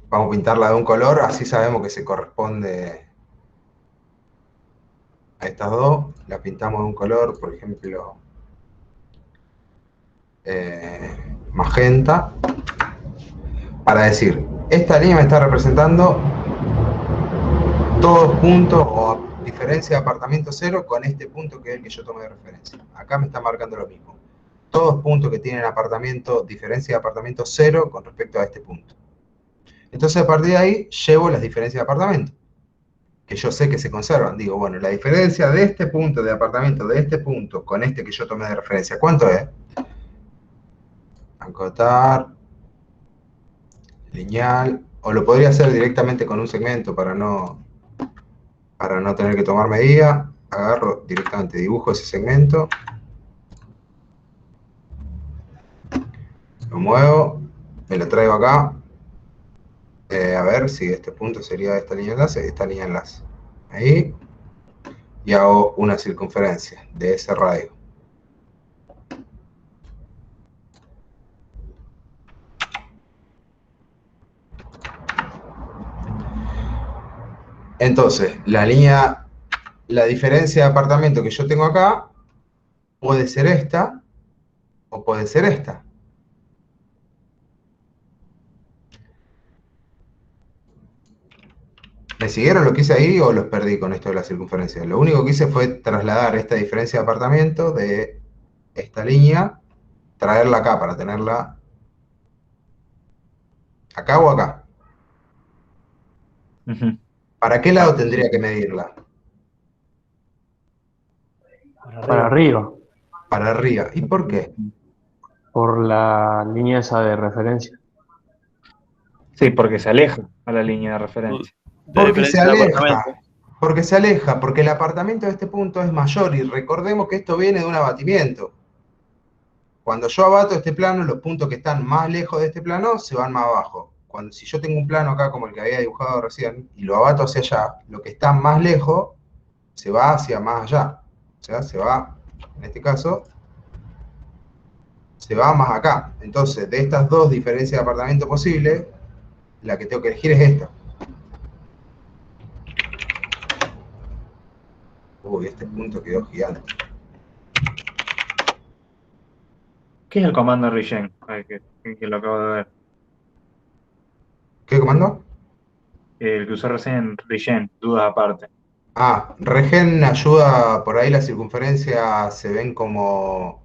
Vamos a pintarla de un color, así sabemos que se corresponde a estas dos. La pintamos de un color, por ejemplo, magenta, para decir, esta línea me está representando todos puntos o diferencia de apartamento cero con este punto que es el que yo tomé de referencia. Acá me está marcando lo mismo. Todos puntos que tienen apartamento, diferencia de apartamento cero con respecto a este punto. Entonces a partir de ahí llevo las diferencias de apartamento, que yo sé que se conservan. Digo, bueno, la diferencia de este punto de apartamento, de este punto, con este que yo tomé de referencia, ¿cuánto es? Acotar, lineal, o lo podría hacer directamente con un segmento para no tener que tomar medida. Agarro directamente, dibujo ese segmento, lo muevo, me lo traigo acá. A ver si este punto sería esta línea de enlace, esta línea de enlace. Ahí. Y hago una circunferencia de ese radio. Entonces, la diferencia de apartamento que yo tengo acá puede ser esta o puede ser esta. ¿Me siguieron lo que hice ahí o los perdí con esto de la circunferencia? Lo único que hice fue trasladar esta diferencia de apartamento de esta línea, traerla acá para tenerla acá o acá. ¿Para qué lado tendría que medirla?
Para arriba,
Para arriba. ¿Y por qué?
por la línea esa de referencia.
Sí, porque se aleja a la línea de referencia.
De
Porque se
diferencia de
aleja.
apartamento.
Porque se aleja, porque el apartamento de este punto es mayor y recordemos que esto viene de un abatimiento. Cuando yo abato este plano, los puntos que están más lejos de este plano se van más abajo. Si yo tengo un plano acá como el que había dibujado recién y lo abato hacia allá, lo que está más lejos se va hacia más allá. O sea, se va, en este caso, se va más acá. Entonces, de estas dos diferencias de apartamento posibles, la que tengo que elegir es esta. Uy, este punto quedó gigante.
¿Qué es el comando regen? Que lo acabo de ver.
¿Qué comando?
El que usé recién, regen, dudas aparte.
Regen ayuda, por ahí las circunferencias se ven como,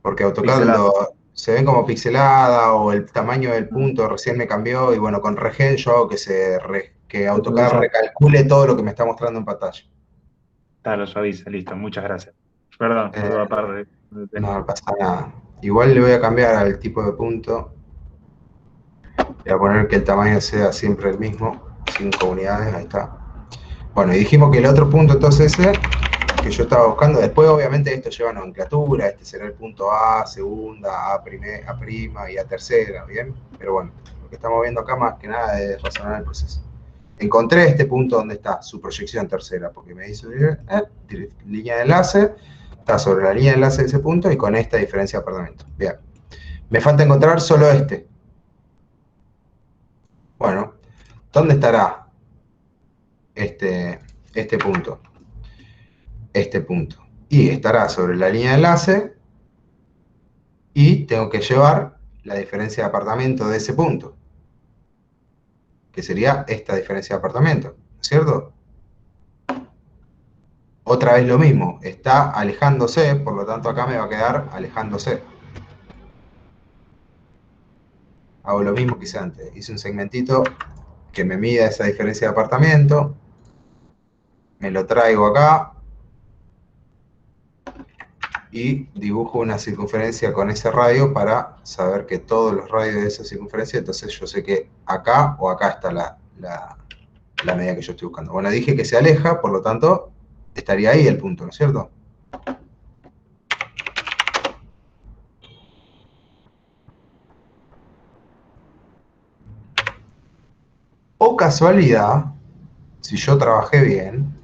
porque AutoCAD se ven como pixelada o el tamaño del punto recién me cambió y bueno, con regen yo hago que AutoCAD recalcule todo lo que me está mostrando en pantalla.
Lo suaviza, listo, muchas gracias. Perdón, duda aparte.
No pasa nada. Igual le voy a cambiar al tipo de punto. Voy a poner que el tamaño sea siempre el mismo, 5 unidades, ahí está. Bueno, y dijimos que el otro punto entonces ese, que yo estaba buscando, después obviamente esto lleva nomenclatura, este será el punto A, segunda, A prima y A tercera, ¿bien? Pero bueno, lo que estamos viendo acá más que nada es razonar el proceso. Encontré este punto donde está su proyección tercera, porque me hizo línea de enlace, está sobre la línea de enlace de ese punto y con esta diferencia de apartamento. Bien, me falta encontrar solo este. Bueno, ¿dónde estará este punto? este punto. Y estará sobre la línea de enlace y tengo que llevar la diferencia de apartamento de ese punto, que sería esta diferencia de apartamento, ¿no es cierto? Otra vez lo mismo, está alejándose, por lo tanto acá me va a quedar alejándose. Hago lo mismo que hice antes, hice un segmentito que me mida esa diferencia de apartamento, me lo traigo acá y dibujo una circunferencia con ese radio para saber que todos los radios de esa circunferencia, entonces yo sé que acá o acá está la medida que yo estoy buscando. Bueno, dije que se aleja, por lo tanto, estaría ahí el punto, ¿no es cierto? O casualidad, si yo trabajé bien,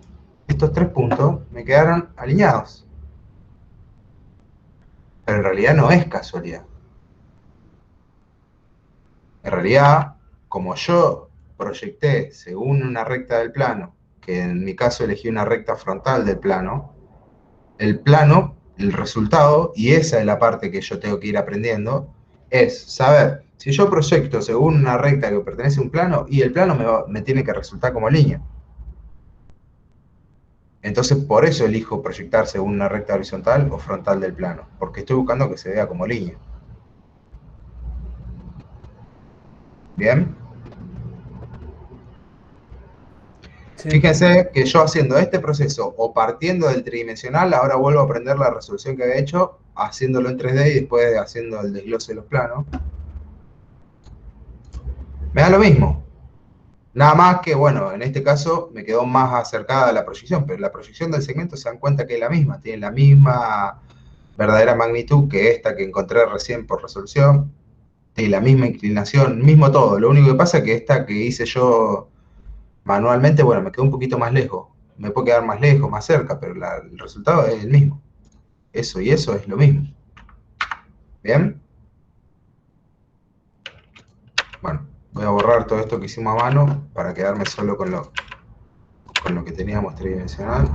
estos 3 puntos me quedaron alineados. Pero en realidad no es casualidad. En realidad, como yo proyecté según una recta del plano, que en mi caso elegí una recta frontal del plano, el resultado, y esa es la parte que yo tengo que ir aprendiendo, es saber si yo proyecto según una recta que pertenece a un plano, y el plano me tiene que resultar como línea. Entonces, por eso elijo proyectar según una recta horizontal o frontal del plano, porque estoy buscando que se vea como línea. ¿Bien?
Sí.
Fíjense que yo haciendo este proceso o partiendo del tridimensional, ahora vuelvo a aprender la resolución que había hecho, haciéndolo en 3D y después haciendo el desglose de los planos. Me da lo mismo. Nada más que, bueno, en este caso me quedó más acercada a la proyección, pero la proyección del segmento se dan cuenta que es la misma, tiene la misma verdadera magnitud que esta que encontré recién por resolución, tiene la misma inclinación, mismo todo. Lo único que pasa es que esta que hice yo manualmente, bueno, me quedó un poquito más lejos. Me puede quedar más lejos, más cerca, pero el resultado es el mismo. Eso y eso es lo mismo. ¿Bien? Bueno, voy a borrar todo esto que hicimos a mano para quedarme solo con lo que teníamos tridimensional.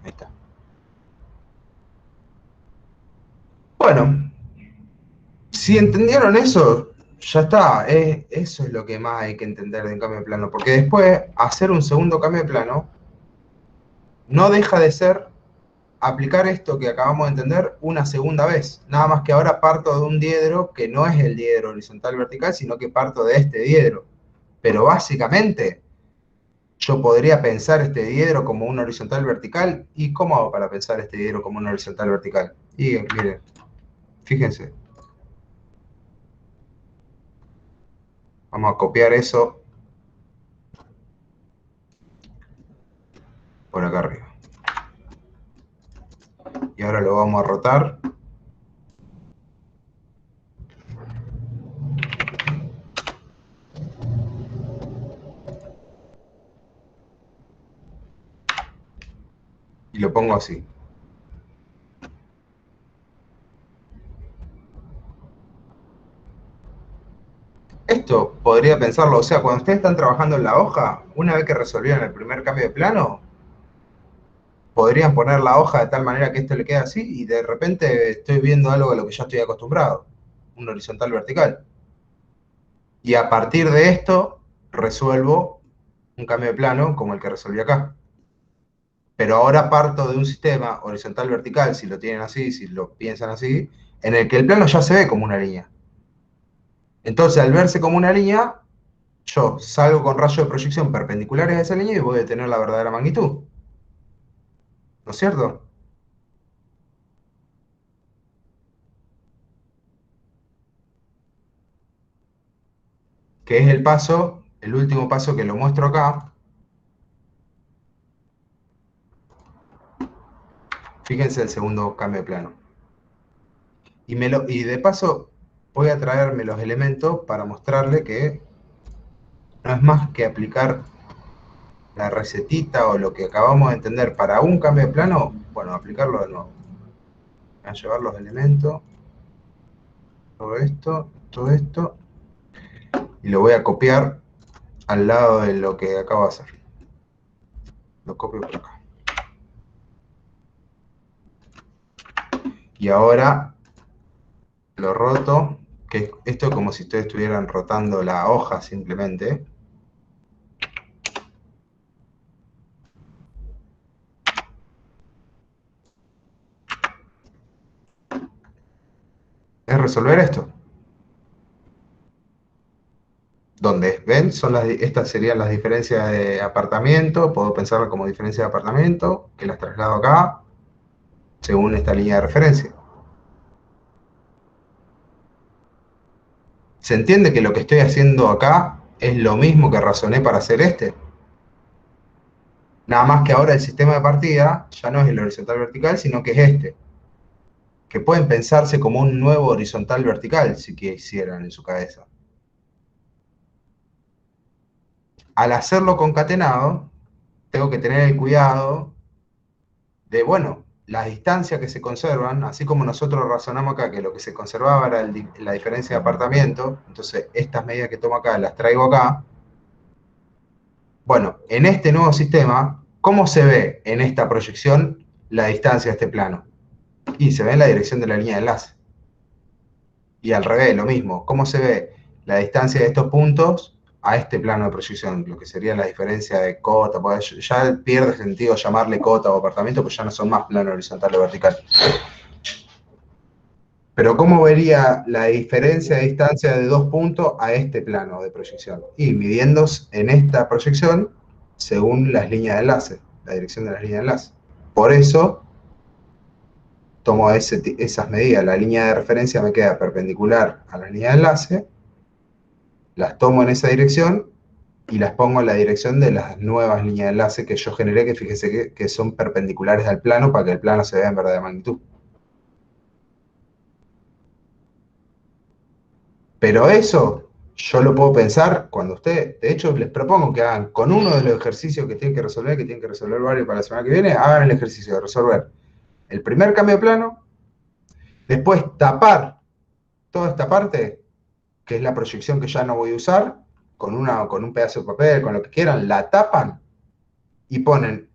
Ahí está. Bueno, si entendieron eso, ya está. Eso es lo que más hay que entender de un cambio de plano. Porque después, hacer un segundo cambio de plano no deja de ser aplicar esto que acabamos de entender una segunda vez. Nada más que ahora parto de un diedro que no es el diedro horizontal vertical, sino que parto de este diedro. Pero básicamente, yo podría pensar este diedro como un horizontal vertical. ¿Y cómo hago para pensar este diedro como un horizontal vertical? Y miren, fíjense. Vamos a copiar eso por acá arriba. Y ahora lo vamos a rotar. Y lo pongo así. Esto podría pensarlo, o sea, cuando ustedes están trabajando en la hoja, una vez que resolvieron el primer cambio de plano, podrían poner la hoja de tal manera que esto le quede así y de repente estoy viendo algo a lo que ya estoy acostumbrado, un horizontal vertical. Y a partir de esto resuelvo un cambio de plano como el que resolví acá. Pero ahora parto de un sistema horizontal vertical, si lo tienen así, si lo piensan así, en el que el plano ya se ve como una línea. Entonces, al verse como una línea, yo salgo con rayos de proyección perpendiculares a esa línea y voy a tener la verdadera magnitud. ¿No es cierto? Que es el paso, el último paso que lo muestro acá. Fíjense el segundo cambio de plano. Y de paso voy a traerme los elementos para mostrarle que no es más que aplicar la recetita o lo que acabamos de entender para un cambio de plano, bueno, aplicarlo de nuevo. Voy a llevar los elementos, todo esto, y lo voy a copiar al lado de lo que acabo de hacer. Lo copio por acá. Y ahora lo roto, que esto es como si ustedes estuvieran rotando la hoja simplemente. Es resolver esto. Donde, ¿ven? Estas serían las diferencias de apartamento. Puedo pensarlo como diferencia de apartamento, que las traslado acá, según esta línea de referencia. ¿Se entiende que lo que estoy haciendo acá es lo mismo que razoné para hacer este? Nada más que ahora el sistema de partida ya no es el horizontal vertical, sino que es este. Que pueden pensarse como un nuevo horizontal vertical, si quisieran en su cabeza. Al hacerlo concatenado, tengo que tener el cuidado de, bueno, las distancias que se conservan, así como nosotros razonamos acá que lo que se conservaba era la diferencia de apartamento, entonces estas medidas que tomo acá las traigo acá. Bueno, en este nuevo sistema, ¿cómo se ve en esta proyección la distancia de este plano? Y se ve en la dirección de la línea de enlace. Y al revés, lo mismo. ¿Cómo se ve la distancia de estos puntos a este plano de proyección? Lo que sería la diferencia de cota. Porque ya pierde sentido llamarle cota o apartamento, pues ya no son más plano horizontal o vertical. Pero ¿cómo vería la diferencia de distancia de dos puntos a este plano de proyección? Y midiendo en esta proyección según las líneas de enlace, la dirección de las líneas de enlace. Por eso tomo esas medidas. La línea de referencia me queda perpendicular a la línea de enlace, las tomo en esa dirección y las pongo en la dirección de las nuevas líneas de enlace que yo generé, que fíjese que son perpendiculares al plano para que el plano se vea en verdadera magnitud. Pero eso yo lo puedo pensar cuando ustedes, de hecho les propongo que hagan con uno de los ejercicios que tienen que resolver varios para la semana que viene, hagan el ejercicio de resolver el primer cambio de plano, después tapar toda esta parte, que es la proyección que ya no voy a usar, con un pedazo de papel, con lo que quieran, la tapan y ponen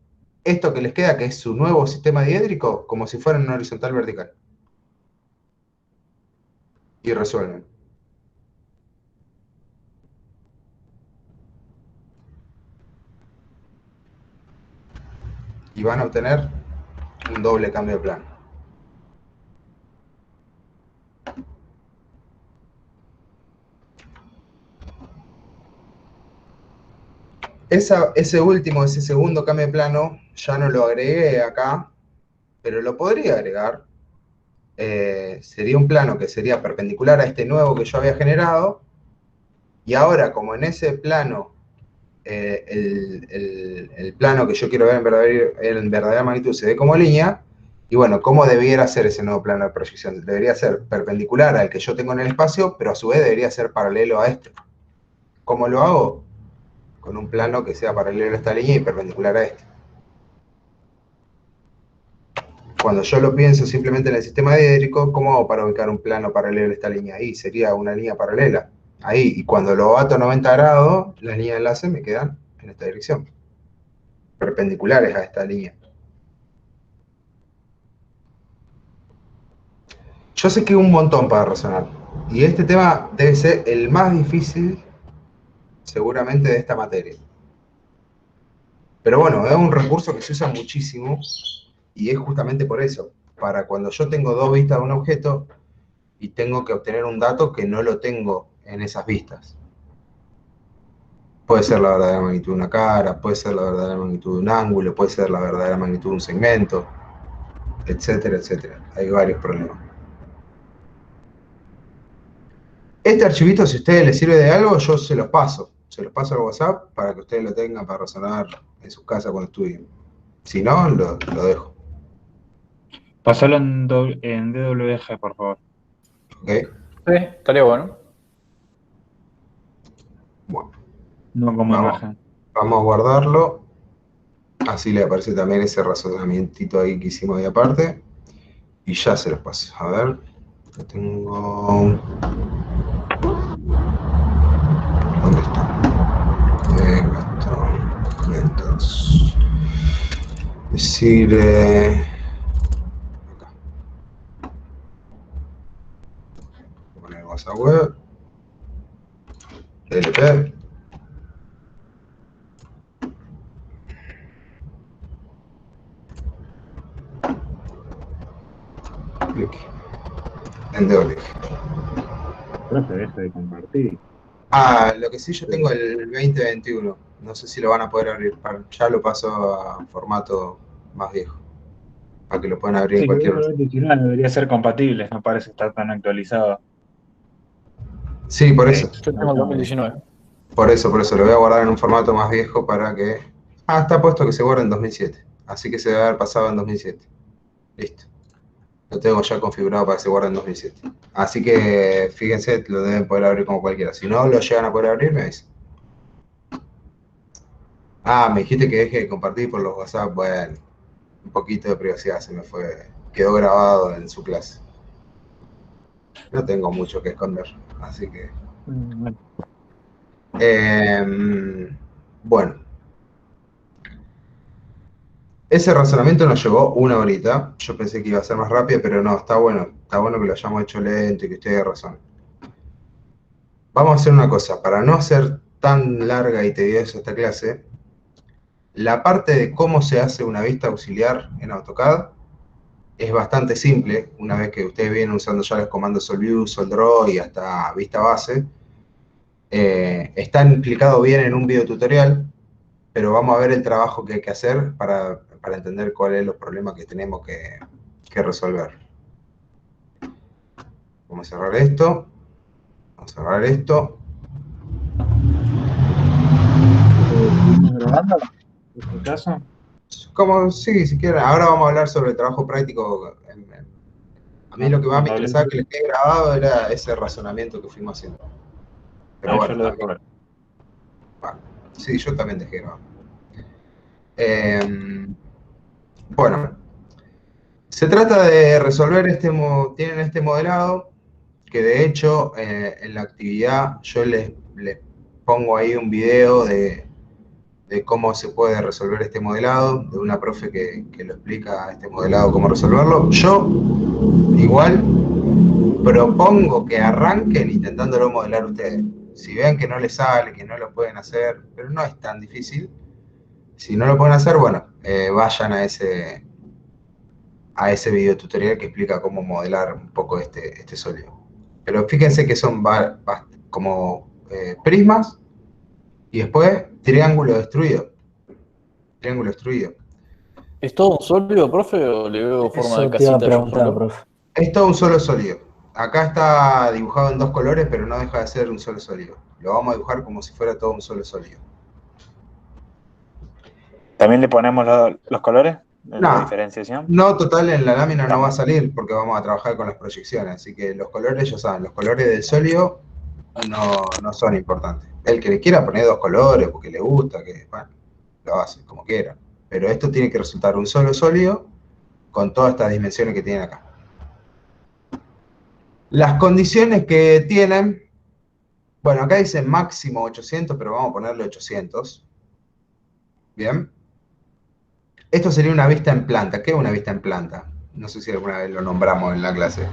esto que les queda, que es su nuevo sistema diédrico, como si fuera un horizontal vertical. Y resuelven. Y van a obtener un doble cambio de plano. Ese segundo cambio de plano, ya no lo agregué acá, pero lo podría agregar. Sería un plano que sería perpendicular a este nuevo que yo había generado, y ahora, como en ese plano, el plano que yo quiero ver en verdadera magnitud se ve como línea, y bueno, ¿cómo debiera ser ese nuevo plano de proyección? Debería ser perpendicular al que yo tengo en el espacio, pero a su vez debería ser paralelo a este. ¿Cómo lo hago? Con un plano que sea paralelo a esta línea y perpendicular a este. Cuando yo lo pienso simplemente en el sistema diédrico, ¿cómo hago para ubicar un plano paralelo a esta línea? Ahí sería una línea paralela. Ahí, y cuando lo bato a 90 grados, las líneas de enlace me quedan en esta dirección, perpendiculares a esta línea. Yo sé que hay un montón para razonar, y este tema debe ser el más difícil, seguramente, de esta materia. Pero bueno, es un recurso que se usa muchísimo, y es justamente por eso, para cuando yo tengo dos vistas de un objeto, y tengo que obtener un dato que no lo tengo en esas vistas. Puede ser la verdadera magnitud de una cara, puede ser la verdadera magnitud de un ángulo, puede ser la verdadera magnitud de un segmento, etcétera, etcétera. Hay varios problemas. Este archivito, si a ustedes les sirve de algo, yo se los paso al WhatsApp para que ustedes lo tengan para razonar en sus casas cuando estudien. Si no, lo dejo.
Pasalo en DWG, por favor.
¿Ok?
Sí, estaría bueno.
Bueno,
No como imagen.
vamos a guardarlo. Así le aparece también ese razonamiento ahí que hicimos ahí aparte. Y ya se los paso. A ver, lo tengo. decir, acá. Voy a poner WhatsApp web, TLP. Clic. Endeavor.
Profe, deja de compartir.
Ah, lo que sí, yo tengo el 2021. No sé si lo van a poder abrir. Ya lo paso a formato más viejo. Para que lo puedan abrir en
Sí, creo que
cualquier.
el 21 debería ser compatible, no parece estar tan actualizado.
Sí, por eso.
Yo tengo el 2019.
Por eso. Lo voy a guardar en un formato más viejo para que. Ah, está puesto que se guarda en 2007. Así que se debe haber pasado en 2007. Listo. Lo tengo ya configurado para que se guarde en 2007. Así que fíjense, lo deben poder abrir como cualquiera. Si no lo llegan a poder abrir, me dicen. Ah, me dijiste que deje de compartir por los WhatsApp. Bueno, un poquito de privacidad se me fue. Quedó grabado en su clase. No tengo mucho que esconder, así que. Bueno, ese razonamiento nos llevó una horita. Yo pensé que iba a ser más rápido, pero no, está bueno que lo hayamos hecho lento y que usted tenga razón. Vamos a hacer una cosa, para no hacer tan larga y tediosa esta clase, la parte de cómo se hace una vista auxiliar en AutoCAD es bastante simple, una vez que ustedes vienen usando ya los comandos SolView, SolDraw y hasta vista base. Están explicados bien en un video tutorial, pero vamos a ver el trabajo que hay que hacer para entender cuáles son los problemas que tenemos que resolver. Vamos a cerrar esto. Vamos a cerrar esto.
¿Estamos grabando? ¿En este caso?
Como, sí, si quieren. Ahora vamos a hablar sobre el trabajo práctico. A mí lo que más me interesaba que les quede grabado era ese razonamiento que fuimos haciendo. Pero bueno,
yo lo dejo ver.
Vale. Sí, yo también dejé grabado. Bueno, se trata de resolver tienen este modelado, que de hecho en la actividad yo les pongo ahí un video de cómo se puede resolver este modelado, de una profe que lo explica este modelado, cómo resolverlo. Yo igual propongo que arranquen intentándolo modelar ustedes. Si ven que no les sale, que no lo pueden hacer, pero no es tan difícil. Si no lo pueden hacer, bueno, vayan a ese video tutorial que explica cómo modelar un poco este sólido. Pero fíjense que son como prismas y después triángulo destruido. Triángulo destruido.
¿Es todo un sólido, profe, o le veo forma de
Eso te iba a
casita yo
preguntar,
solo?
profe.
Es todo un solo sólido. Acá está dibujado en dos colores, pero no deja de ser un solo sólido. Lo vamos a dibujar como si fuera todo un solo sólido.
¿También le ponemos los colores en la
No,
diferenciación?
no, total, en la lámina no
No.
va a salir porque vamos a trabajar con las proyecciones. Así que los colores, ya saben, los colores del sólido no son importantes. El que le quiera poner dos colores porque le gusta, que bueno, lo hace como quiera. Pero esto tiene que resultar un solo sólido con todas estas dimensiones que tienen acá. Las condiciones que tienen, bueno, acá dice máximo 800, pero vamos a ponerle 800. Bien. Esto sería una vista en planta. ¿Qué es una vista en planta? No sé si alguna vez lo nombramos en la clase.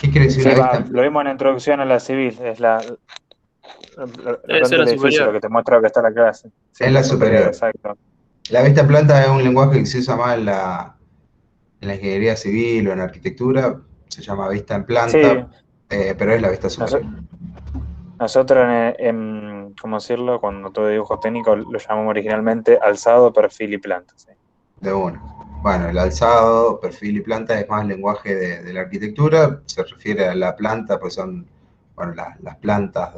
¿Qué quiere decir
Sí,
una vista en
lo
planta?
vimos en la introducción a la civil, es la
Debe
frente
ser la
del edificio,
superior.
lo que te muestra que está la clase. Sí,
Es la superior.
exacto.
La vista en planta es un lenguaje que se usa más en la ingeniería civil o en arquitectura. Se llama vista en
Sí,
planta, pero es la vista superior.
nosotros ¿cómo decirlo? Cuando todo dibujo técnico lo llamamos originalmente alzado, perfil y planta. Sí.
De uno. Bueno, el alzado, perfil y planta es más lenguaje de la arquitectura. Se refiere a la planta, pues son bueno, las plantas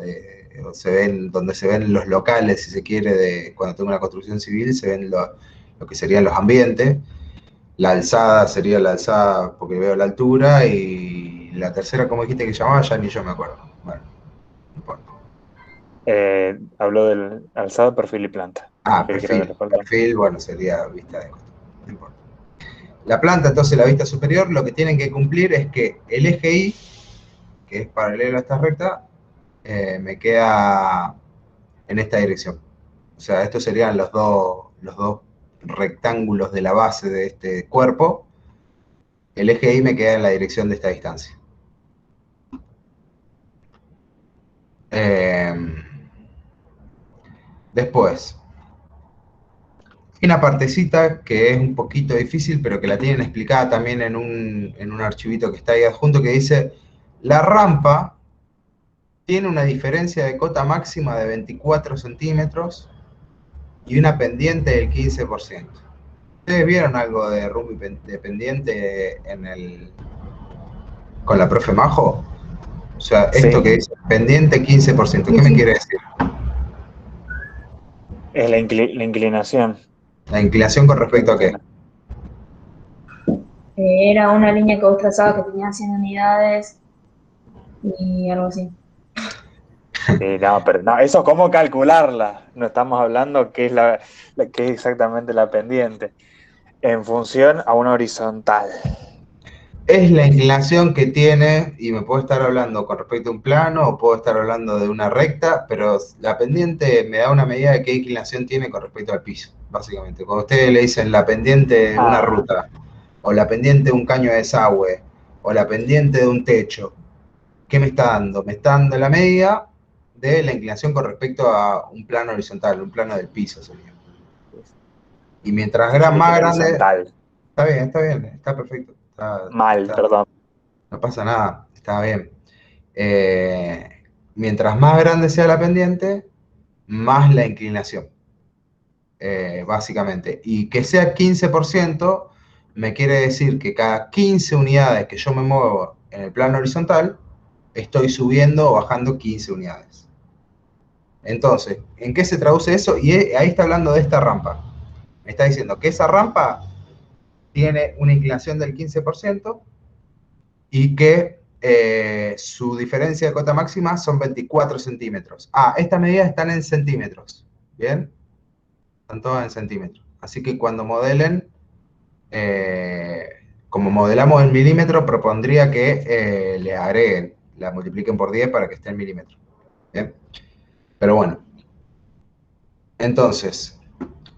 donde se ven los locales, si se quiere, cuando tengo una construcción civil, se ven lo que serían los ambientes. La alzada sería la alzada porque veo la altura, y la tercera, como dijiste que llamaba, ya ni yo me acuerdo. Bueno, no importa.
Habló del alzado, perfil y planta.
Ah,
Que creo que le faltó.
perfil, bueno, sería vista de costado, no importa. La planta, entonces, la vista superior, lo que tienen que cumplir es que el eje Y, que es paralelo a esta recta, me queda en esta dirección. O sea, estos serían los dos rectángulos de la base de este cuerpo, el eje Y me queda en la dirección de esta distancia. Después, hay una partecita que es un poquito difícil, pero que la tienen explicada también en un archivito que está ahí adjunto, que dice, la rampa tiene una diferencia de cota máxima de 24 centímetros y una pendiente del 15%. ¿Ustedes vieron algo de rumbo de pendiente con la profe Majo? O sea, esto
Sí.
que dice pendiente 15%, ¿qué me quiere decir?
Es la inclinación.
La inclinación con respecto a qué.
Era una línea que vos trazabas que tenía 100 unidades y algo así.
No, pero no, eso cómo calcularla. No estamos hablando qué es qué es exactamente la pendiente. En función a una horizontal.
Es la inclinación que tiene, y me puedo estar hablando con respecto a un plano, o puedo estar hablando de una recta, pero la pendiente me da una medida de qué inclinación tiene con respecto al piso, básicamente. Cuando ustedes le dicen la pendiente de una ruta, o la pendiente de un caño de desagüe, o la pendiente de un techo, ¿qué me está dando? Me está dando la medida de la inclinación con respecto a un plano horizontal, un plano del piso sería. Y mientras
Sí, yo dije
más
la
grande,
horizontal.
está bien, está perfecto.
Mal, perdón.
No pasa nada, está bien. Mientras más grande sea la pendiente, más la inclinación, básicamente. Y que sea 15% me quiere decir que cada 15 unidades que yo me muevo en el plano horizontal, estoy subiendo o bajando 15 unidades. Entonces, ¿en qué se traduce eso? Y ahí está hablando de esta rampa. Me está diciendo que esa rampa tiene una inclinación del 15% y que su diferencia de cota máxima son 24 centímetros. Estas medidas están en centímetros, ¿bien? Están todas en centímetros. Así que cuando modelen, como modelamos en milímetros, propondría que le agreguen, la multipliquen por 10 para que esté en milímetros. ¿Bien? Pero bueno. Entonces,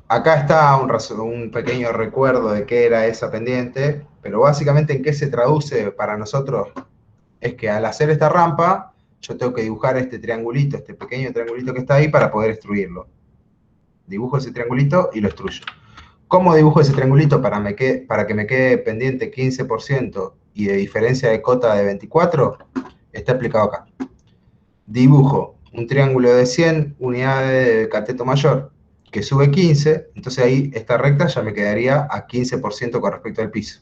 acá está un pequeño recuerdo de qué era esa pendiente, pero básicamente en qué se traduce para nosotros es que al hacer esta rampa, yo tengo que dibujar este triangulito, este pequeño triangulito que está ahí para poder extruirlo. Dibujo ese triangulito y lo extruyo. ¿Cómo dibujo ese triangulito para que me quede pendiente 15% y de diferencia de cota de 24? Está explicado acá. Dibujo un triángulo de 100 unidades de cateto mayor que sube 15, entonces ahí esta recta ya me quedaría a 15% con respecto al piso.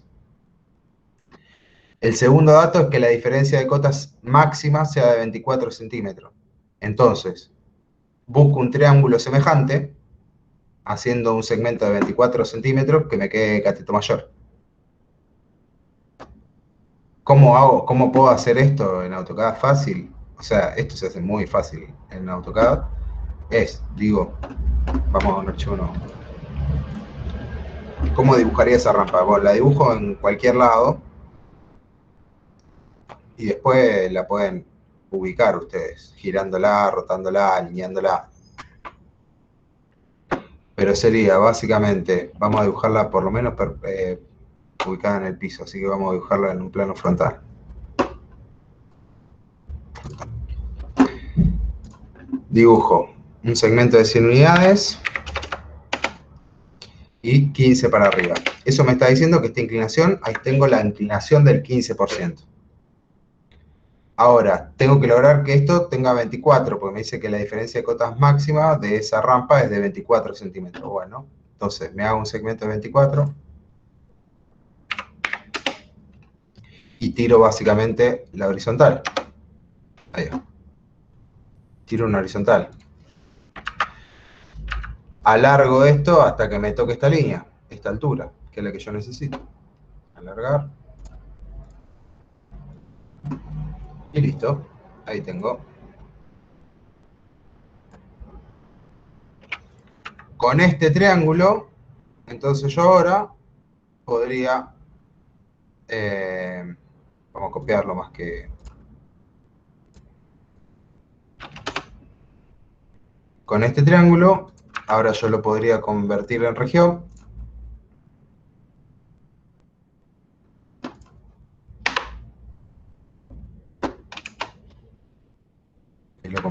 El segundo dato es que la diferencia de cotas máxima sea de 24 centímetros. Entonces, busco un triángulo semejante, haciendo un segmento de 24 centímetros que me quede cateto mayor. ¿Cómo hago? ¿Cómo puedo hacer esto en AutoCAD? Fácil. O sea, esto se hace muy fácil en AutoCAD. Vamos a un archivo nuevo. ¿Cómo dibujaría esa rampa? Bueno, la dibujo en cualquier lado y después la pueden ubicar ustedes, girándola, rotándola, alineándola. Pero sería básicamente, vamos a dibujarla por lo menos ubicada en el piso, así que vamos a dibujarla en un plano frontal. Dibujo un segmento de 100 unidades y 15 para arriba. Eso me está diciendo que esta inclinación, ahí tengo la inclinación del 15%. Ahora, tengo que lograr que esto tenga 24, porque me dice que la diferencia de cotas máxima de esa rampa es de 24 centímetros. Bueno, entonces me hago un segmento de 24 y tiro básicamente la horizontal. Ahí va. Tiro una horizontal. Alargo esto hasta que me toque esta línea, esta altura, que es la que yo necesito. Alargar. Y listo. Ahí tengo. Con este triángulo, entonces yo ahora podría... vamos a copiarlo más que... Con este triángulo, ahora yo lo podría convertir en región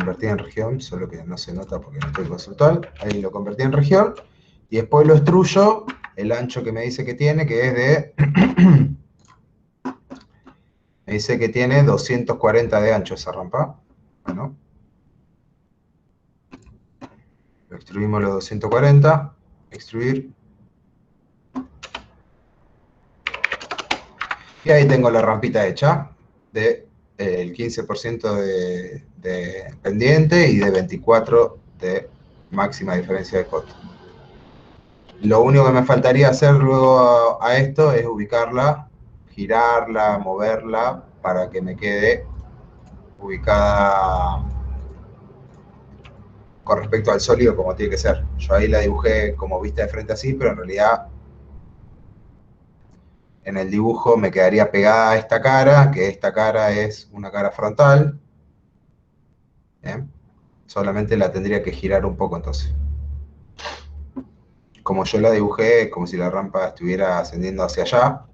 convertí en región, solo que no se nota porque no estoy conceptual. Ahí lo convertí en región. Y después lo extruyo, el ancho que me dice que tiene, que es de... me dice que tiene 240 de ancho esa rampa. Bueno. Lo extruimos los 240. Extruir. Y ahí tengo la rampita hecha de el 15% de pendiente y de 24 de máxima diferencia de costo. Lo único que me faltaría hacer luego a esto es ubicarla, girarla, moverla para que me quede ubicada con respecto al sólido como tiene que ser. Yo ahí la dibujé como vista de frente así, pero en realidad en el dibujo me quedaría pegada a esta cara, que esta cara es una cara frontal. ¿Bien? Solamente la tendría que girar un poco entonces. Como yo la dibujé, como si la rampa estuviera ascendiendo hacia allá.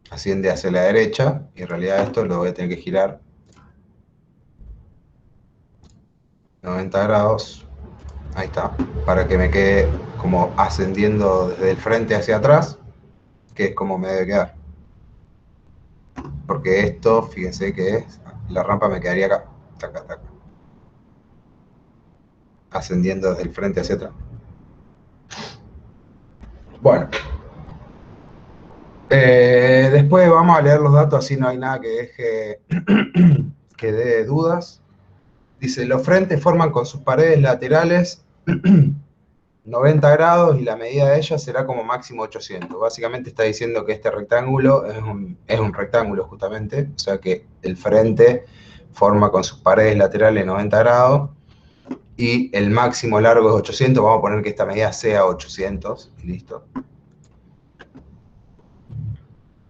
Asciende hacia la derecha, y en realidad esto lo voy a tener que girar 90 grados. Ahí está, para que me quede como ascendiendo desde el frente hacia atrás, que es como me debe quedar. Porque esto, fíjense que es, la rampa me quedaría acá, taca, taca, ascendiendo desde el frente hacia atrás. Bueno. Después vamos a leer los datos, así no hay nada que deje que dé dudas. Dice, los frentes forman con sus paredes laterales 90 grados y la medida de ellas será como máximo 800. Básicamente está diciendo que este rectángulo es un rectángulo justamente, o sea que el frente forma con sus paredes laterales 90 grados y el máximo largo es 800. Vamos a poner que esta medida sea 800 y listo.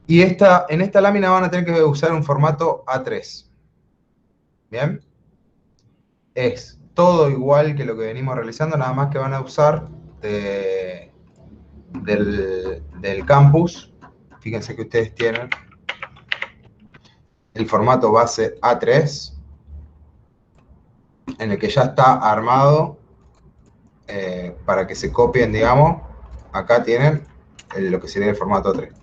Y en esta lámina van a tener que usar un formato A3. ¿Bien? Es todo igual que lo que venimos realizando, nada más que van a usar del campus. Fíjense que ustedes tienen el formato base A3, en el que ya está armado para que se copien, digamos. Acá tienen lo que sería el formato A3.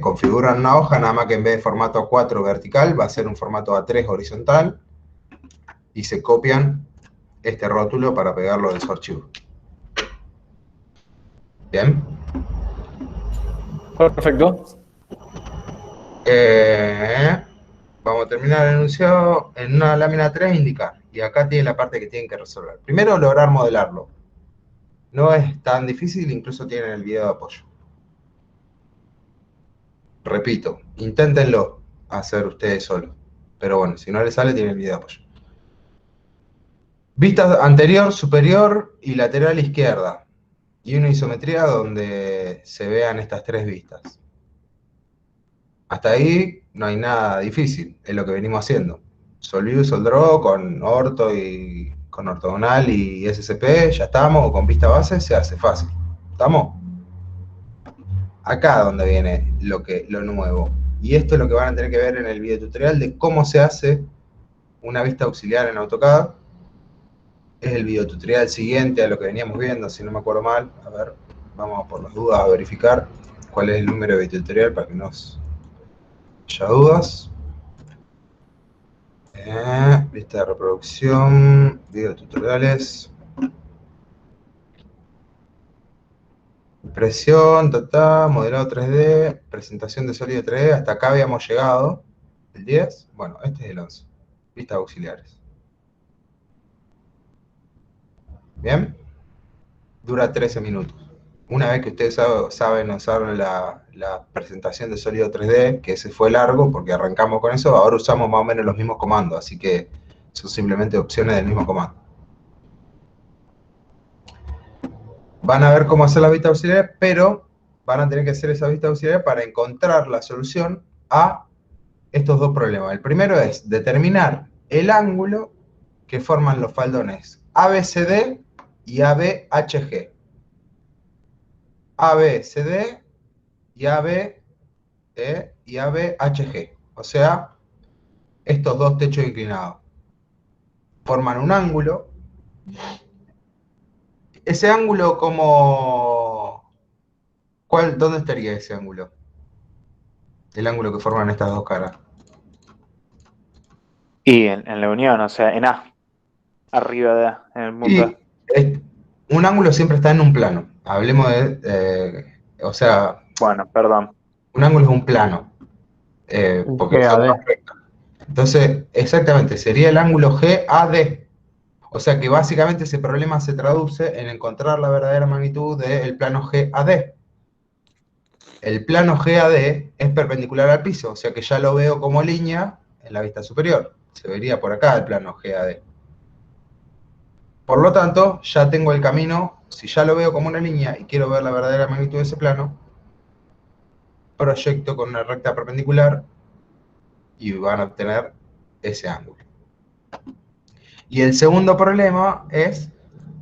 Configuran una hoja, nada más que en vez de formato A4 vertical, va a ser un formato A3 horizontal, y se copian este rótulo para pegarlo en su archivo. ¿Bien?
Perfecto.
Vamos a terminar el enunciado en una lámina 3, indicar. Y acá tiene la parte que tienen que resolver. Primero, lograr modelarlo. No es tan difícil, incluso tienen el video de apoyo. Repito, inténtenlo hacer ustedes solos. Pero bueno, si no les sale, tienen el video de apoyo. Vista anterior, superior y lateral izquierda. Y una isometría donde se vean estas tres vistas. Hasta ahí no hay nada difícil, es lo que venimos haciendo. Solview, Soldraw, con orto y con ortogonal y SCP, ya estamos, o con vista base, se hace fácil. ¿Estamos? Acá donde viene lo nuevo. Y esto es lo que van a tener que ver en el video tutorial de cómo se hace una vista auxiliar en AutoCAD. Es el video tutorial siguiente a lo que veníamos viendo, si no me acuerdo mal. A ver, vamos por las dudas a verificar cuál es el número de video tutorial para que nos haya dudas. Lista de reproducción, video tutoriales. Impresión, modelado 3D, presentación de sólido 3D. Hasta acá habíamos llegado. El 10. Bueno, este es el 11. Vistas auxiliares. Bien. Dura 13 minutos. Una vez que ustedes saben usar la presentación de sólido 3D, que ese fue largo porque arrancamos con eso, ahora usamos más o menos los mismos comandos, así que son simplemente opciones del mismo comando. Van a ver cómo hacer las vistas auxiliares, pero van a tener que hacer esa vista auxiliar para encontrar la solución a estos dos problemas. El primero es determinar el ángulo que forman los faldones ABCD y ABHG. ABCD y ABHG. O sea, estos dos techos inclinados. Forman un ángulo. Ese ángulo ¿dónde estaría ese ángulo? El ángulo que forman estas dos caras.
Y en la unión, o sea, en A, arriba de A, en el punto A.
Y un ángulo siempre está en un plano. Hablemos o sea,
Bueno, perdón.
un ángulo es un plano.
Un
Porque son
GAD.
dos rectas. Entonces, exactamente, sería el ángulo GAD. O sea que básicamente ese problema se traduce en encontrar la verdadera magnitud del plano GAD. El plano GAD es perpendicular al piso, o sea que ya lo veo como línea en la vista superior. Se vería por acá el plano GAD. Por lo tanto, ya tengo el camino, si ya lo veo como una línea y quiero ver la verdadera magnitud de ese plano, proyecto con una recta perpendicular y van a obtener ese ángulo. Y el segundo problema es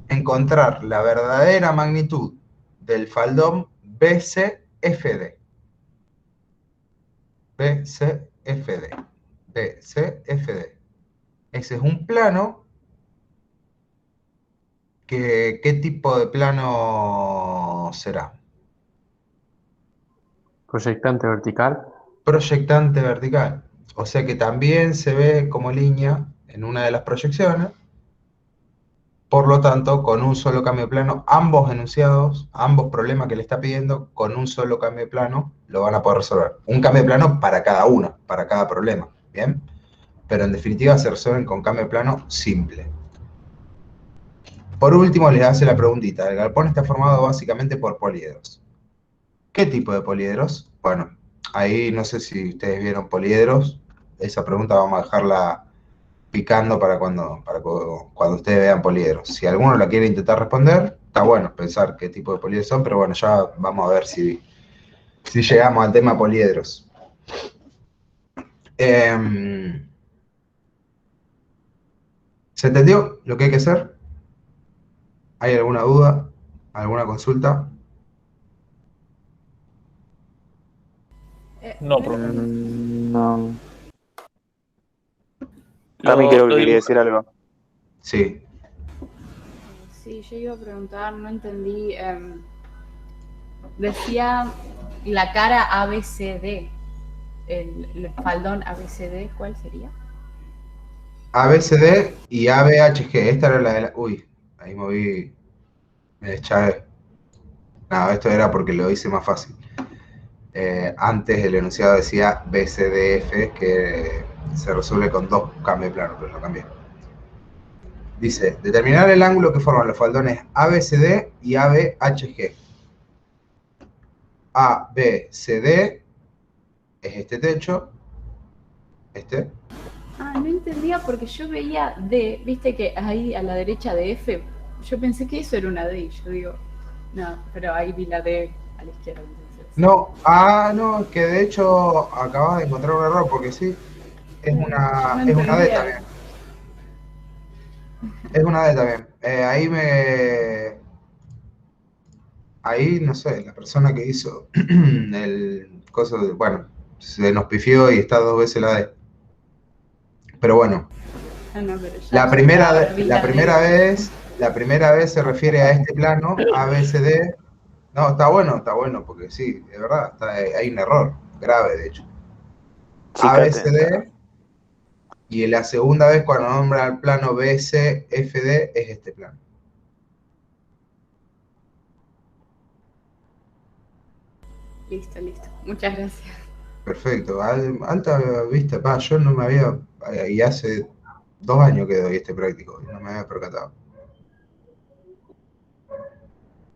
encontrar la verdadera magnitud del faldón BCFD. BCFD. BCFD. Ese es un plano. ¿Qué tipo de plano será?
Proyectante vertical.
Proyectante vertical. O sea que también se ve como línea en una de las proyecciones. Por lo tanto, con un solo cambio de plano, ambos enunciados, ambos problemas que le está pidiendo, con un solo cambio de plano, lo van a poder resolver. Un cambio de plano para cada uno, para cada problema, ¿bien? Pero en definitiva se resuelven con cambio de plano simple. Por último, les hace la preguntita. El galpón está formado básicamente por poliedros. ¿Qué tipo de poliedros? Bueno, ahí no sé si ustedes vieron poliedros. Esa pregunta vamos a dejarla picando para cuando ustedes vean poliedros. Si alguno la quiere intentar responder, está bueno pensar qué tipo de poliedros son, pero bueno, ya vamos a ver si llegamos al tema poliedros. ¿Se entendió lo que hay que hacer? ¿Hay alguna duda? ¿Alguna consulta?
No, profe.
No.
Lo-
Cami creo que
lo
quería
dibuja-
decir algo.
Sí.
Sí, yo iba a preguntar, no entendí. Decía la cara ABCD, el faldón ABCD, ¿cuál sería?
ABCD y ABHG. Esta era la de la... Uy, ahí me deschavé. No, esto era porque lo hice más fácil. Antes el enunciado decía BCDF, que se resuelve con dos cambios de plano, pero lo cambié. Dice, determinar el ángulo que forman los faldones ABCD y ABHG. ABCD es este techo, este.
Ah, no entendía porque yo veía D, viste que ahí a la derecha de F, yo pensé que eso era una D, y yo digo, no, pero ahí vi la D a la izquierda, entonces.
No, no, que de hecho acabas de encontrar un error, porque sí, es una D también. Es una D también. Ahí, no sé, la persona que hizo el coso, bueno, se nos pifió y está dos veces la D. Pero bueno,
No, pero ya
la primera
D.
vez se refiere a este plano, ABCD. No, está bueno, porque sí, de verdad, hay un error grave, de hecho. ABCD, y la segunda vez cuando nombra el plano BCFD es este plano.
Listo. Muchas gracias.
Perfecto, alta vista, yo no me había, y hace 2 años que doy este práctico, y no me había percatado.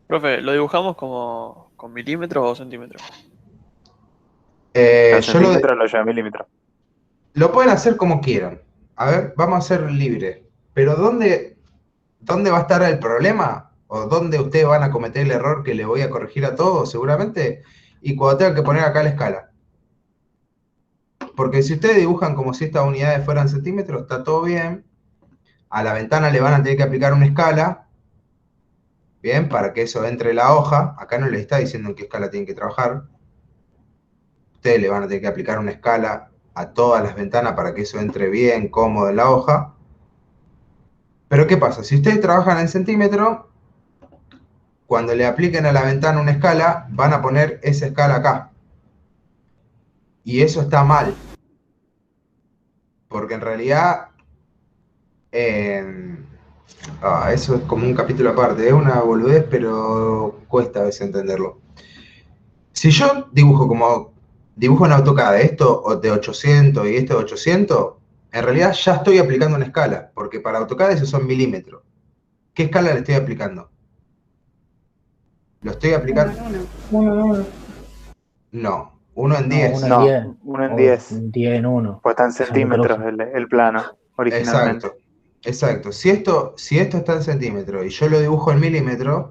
Profe, ¿lo dibujamos como con milímetros o centímetros?
El
Yo
centímetro lo lleva a milímetros.
lo pueden hacer como quieran. A ver, vamos a ser libres. Pero ¿dónde va a estar el problema? ¿O dónde ustedes van a cometer el error que le voy a corregir a todos, seguramente? Y cuando tengan que poner acá la escala. Porque si ustedes dibujan como si estas unidades fueran centímetros, está todo bien. A la ventana le van a tener que aplicar una escala. Bien, para que eso entre en la hoja. Acá no les está diciendo en qué escala tienen que trabajar. Ustedes le van a tener que aplicar una escala a todas las ventanas para que eso entre bien, cómodo en la hoja. Pero ¿qué pasa? Si ustedes trabajan en centímetro, cuando le apliquen a la ventana una escala, van a poner esa escala acá. Y eso está mal. Porque en realidad, eso es como un capítulo aparte. Es una boludez, pero cuesta a veces entenderlo. Si yo dibujo en AutoCAD esto de 800 y esto de 800, en realidad ya estoy aplicando una escala, porque para AutoCAD esos son milímetros. ¿Qué escala le estoy aplicando? ¿Lo estoy aplicando?
1 en 1.
No, 1 en 10.
No,
No,
10.
1 en 10.
10 en 1.
Pues está en centímetros el plano, originalmente.
Exacto. Si esto está en centímetros y yo lo dibujo en milímetros,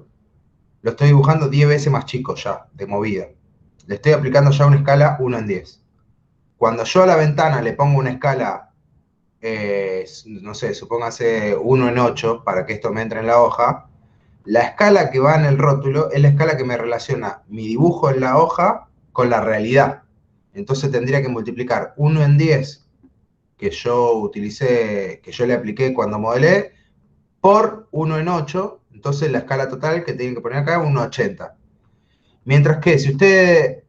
lo estoy dibujando 10 veces más chico ya, de movida. Le estoy aplicando ya una escala 1 en 10. Cuando yo a la ventana le pongo una escala, no sé, supóngase 1 en 8, para que esto me entre en la hoja, la escala que va en el rótulo es la escala que me relaciona mi dibujo en la hoja con la realidad. Entonces tendría que multiplicar 1 en 10 que yo utilicé, que yo le apliqué cuando modelé, por 1 en 8, entonces la escala total que tienen que poner acá es 1,80. Mientras que si ustedes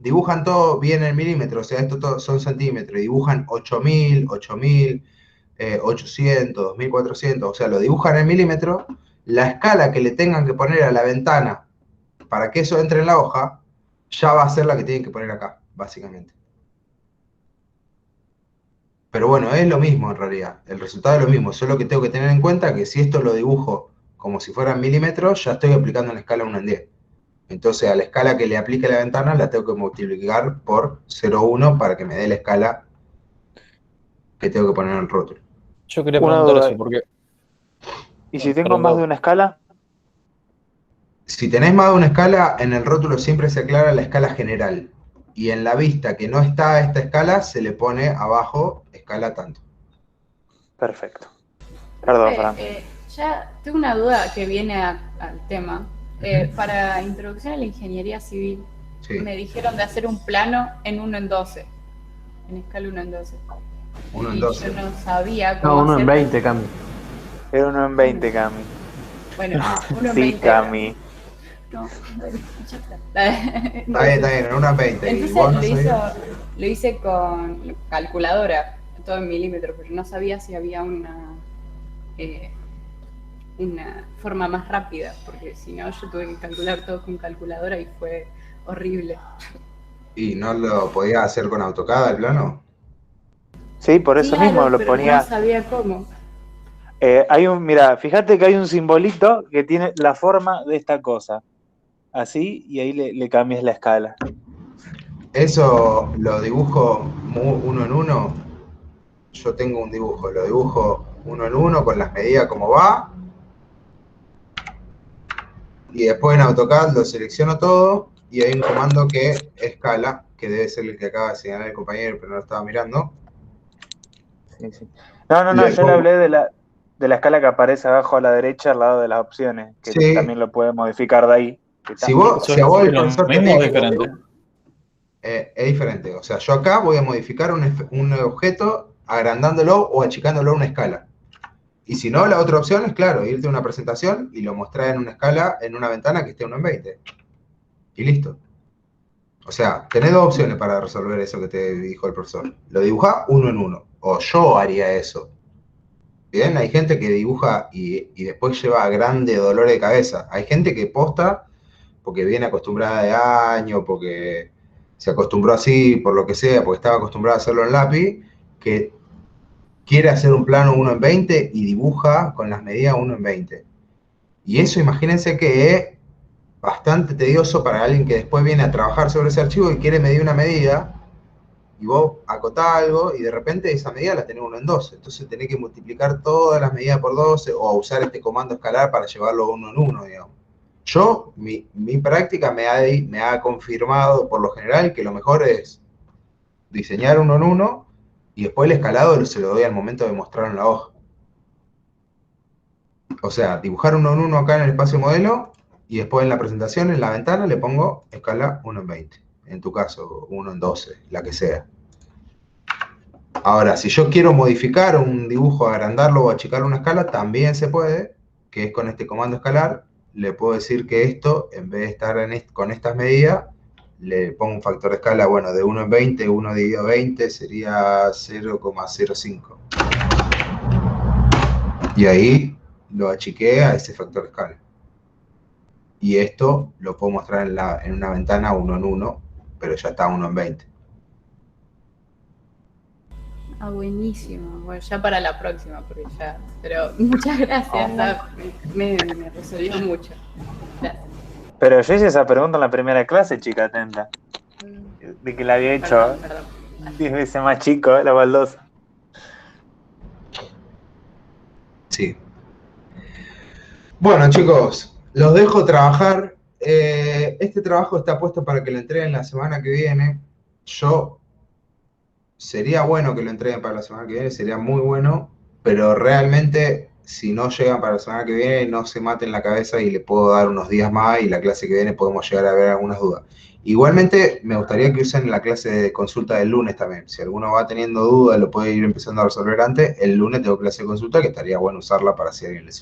dibujan todo bien en milímetros, o sea, esto todo son centímetros, y dibujan 8000, 800, 2400, o sea, lo dibujan en milímetros, la escala que le tengan que poner a la ventana para que eso entre en la hoja, ya va a ser la que tienen que poner acá, básicamente. Pero bueno, es lo mismo en realidad, el resultado es lo mismo, solo que tengo que tener en cuenta que si esto lo dibujo como si fueran milímetros, ya estoy aplicando una escala 1 en 10. Entonces a la escala que le aplique a la ventana la tengo que multiplicar por 0,1 para que me dé la escala que tengo que poner en el rótulo.
Yo quería
Una
preguntar
duda.
eso, porque
¿Y si tengo
Perdón.
más de una escala?
Si tenés más de una escala, en el rótulo siempre se aclara la escala general. Y en la vista que no está esta escala, se le pone abajo escala tanto.
Perfecto. Perdón,
Profe,
Fran.
ya tengo una duda que viene al tema. Para introducción a la ingeniería civil,
Sí,
me dijeron de hacer un plano en 1 en 12, en escala 1 en 12.
1 en
Y
12.
yo no sabía cómo
No, 1 en
hacer.
20, Cami.
Era 1 en 20, Cami.
Bueno, 1 en
Sí,
20.
Cami.
No, bueno, ya está.
Está bien, en 1 en 20. ¿Y vos no
Entonces
sabías?
lo hice con calculadora, todo en milímetros, pero no sabía si había una forma más rápida, porque si no yo tuve que calcular todo con calculadora y fue horrible.
¿Y no lo podías hacer con AutoCAD el plano?
Sí, por eso
Claro,
mismo lo
pero
ponía.
no sabía cómo.
Mira, fíjate que hay un simbolito que tiene la forma de esta cosa. Así, y ahí le cambias la escala.
Eso lo dibujo 1 en 1. Yo tengo un dibujo, lo dibujo 1 en 1 con las medidas como va. Y después en AutoCAD lo selecciono todo y hay un comando que escala, que debe ser el que acaba de señalar el compañero, pero no lo estaba mirando.
Sí, sí. No,
Le
yo le
pongo-
hablé de la escala que aparece abajo a la derecha al lado de las opciones, que
Sí.
también lo puede modificar de ahí.
Si a vos el
¿Es lo
profesor te
mismo o
dice que
diferente?
es diferente. O sea, yo acá voy a modificar un objeto agrandándolo o achicándolo a una escala. Y si no, la otra opción es, claro, irte a una presentación y lo mostrás en una escala, en una ventana que esté 1 en 20. Y listo. O sea, tenés dos opciones para resolver eso que te dijo el profesor. Lo dibujás 1 en 1. O yo haría eso. Bien, hay gente que dibuja y después lleva grande dolor de cabeza. Hay gente que posta porque viene acostumbrada de año, porque se acostumbró así, por lo que sea, porque estaba acostumbrada a hacerlo en lápiz, que quiere hacer un plano 1 en 20 y dibuja con las medidas 1 en 20. Y eso imagínense que es bastante tedioso para alguien que después viene a trabajar sobre ese archivo y quiere medir una medida, y vos acotás algo y de repente esa medida la tenés 1 en 12. Entonces tenés que multiplicar todas las medidas por 12 o usar este comando escalar para llevarlo 1 en 1, digamos. Yo, mi práctica me ha confirmado por lo general que lo mejor es diseñar 1 en 1 y después el escalado se lo doy al momento de mostrar en la hoja. O sea, dibujar 1 en 1 acá en el espacio modelo y después en la presentación, en la ventana, le pongo escala 1 en 20. En tu caso, 1 en 12, la que sea. Ahora, si yo quiero modificar un dibujo, agrandarlo o achicarlo una escala, también se puede, que es con este comando escalar. Le puedo decir que esto, en vez de estar con estas medidas, le pongo un factor de escala, bueno, de 1 en 20, 1 dividido 20 sería 0,05. Y ahí lo achiqué a ese factor de escala. Y esto lo puedo mostrar en una ventana 1 en 1, pero ya está 1 en 20.
Ah, buenísimo. Bueno, ya para la próxima, porque ya. Pero muchas gracias. Me resolvió mucho. Gracias.
Pero yo hice esa pregunta en la primera clase, chica, atenta. De que la había hecho
Perdón.
10 veces más chico, la baldosa.
Sí. Bueno, chicos, los dejo trabajar. Este trabajo está puesto para que lo entreguen la semana que viene. Sería bueno que lo entreguen para la semana que viene, sería muy bueno, pero realmente si no llegan para la semana que viene, no se maten la cabeza y le puedo dar unos días más y la clase que viene podemos llegar a ver algunas dudas. Igualmente, me gustaría que usen la clase de consulta del lunes también. Si alguno va teniendo dudas, lo puede ir empezando a resolver antes. El lunes tengo clase de consulta, que estaría bueno usarla para si a alguien le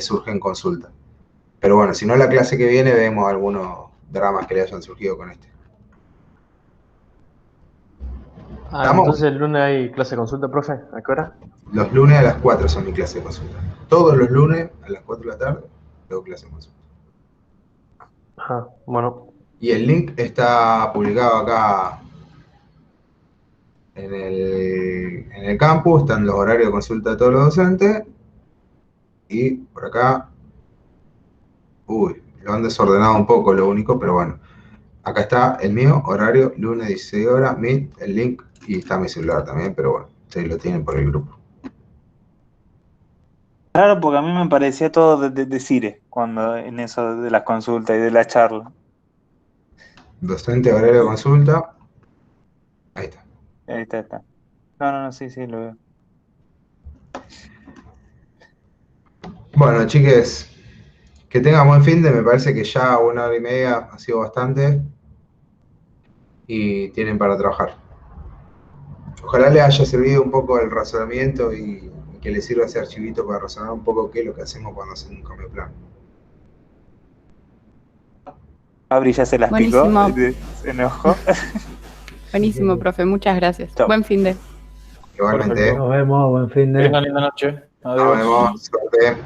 surge en consulta. Pero bueno, si no, la clase que viene vemos algunos dramas que le hayan surgido con este. ¿Estamos?
Entonces el lunes hay clase de consulta, profe. ¿A qué hora?
Los lunes a las 4 son mi clase de consulta. Todos los lunes a las 4 de la tarde tengo clase de consulta.
Ajá, bueno.
Y el link está publicado acá en el campus, están los horarios de consulta de todos los docentes. Y por acá, lo han desordenado un poco, lo único, pero bueno. Acá está el mío, horario, lunes 16 horas, Meet, el link, y está mi celular también, pero bueno, ustedes lo tienen por el grupo.
Claro, porque a mí me parecía todo de Cire, cuando en eso de las consultas y de la charla.
Docente, horario de consulta. Ahí está.
Ahí está. No, sí, lo veo.
Bueno, chiques, que tengan buen fin de, me parece que ya 1 hora y media ha sido bastante. Y tienen para trabajar. Ojalá les haya servido un poco el razonamiento y que les sirva ese archivito para razonar un poco qué es lo que hacemos cuando hacemos un cambio de plan.
Abri ya se las picó, se enojó.
Buenísimo, profe. Muchas gracias.
Chau.
Buen fin de.
Igualmente.
Nos vemos, buen fin de.
Tengan linda noche.
Nos vemos. Suerte.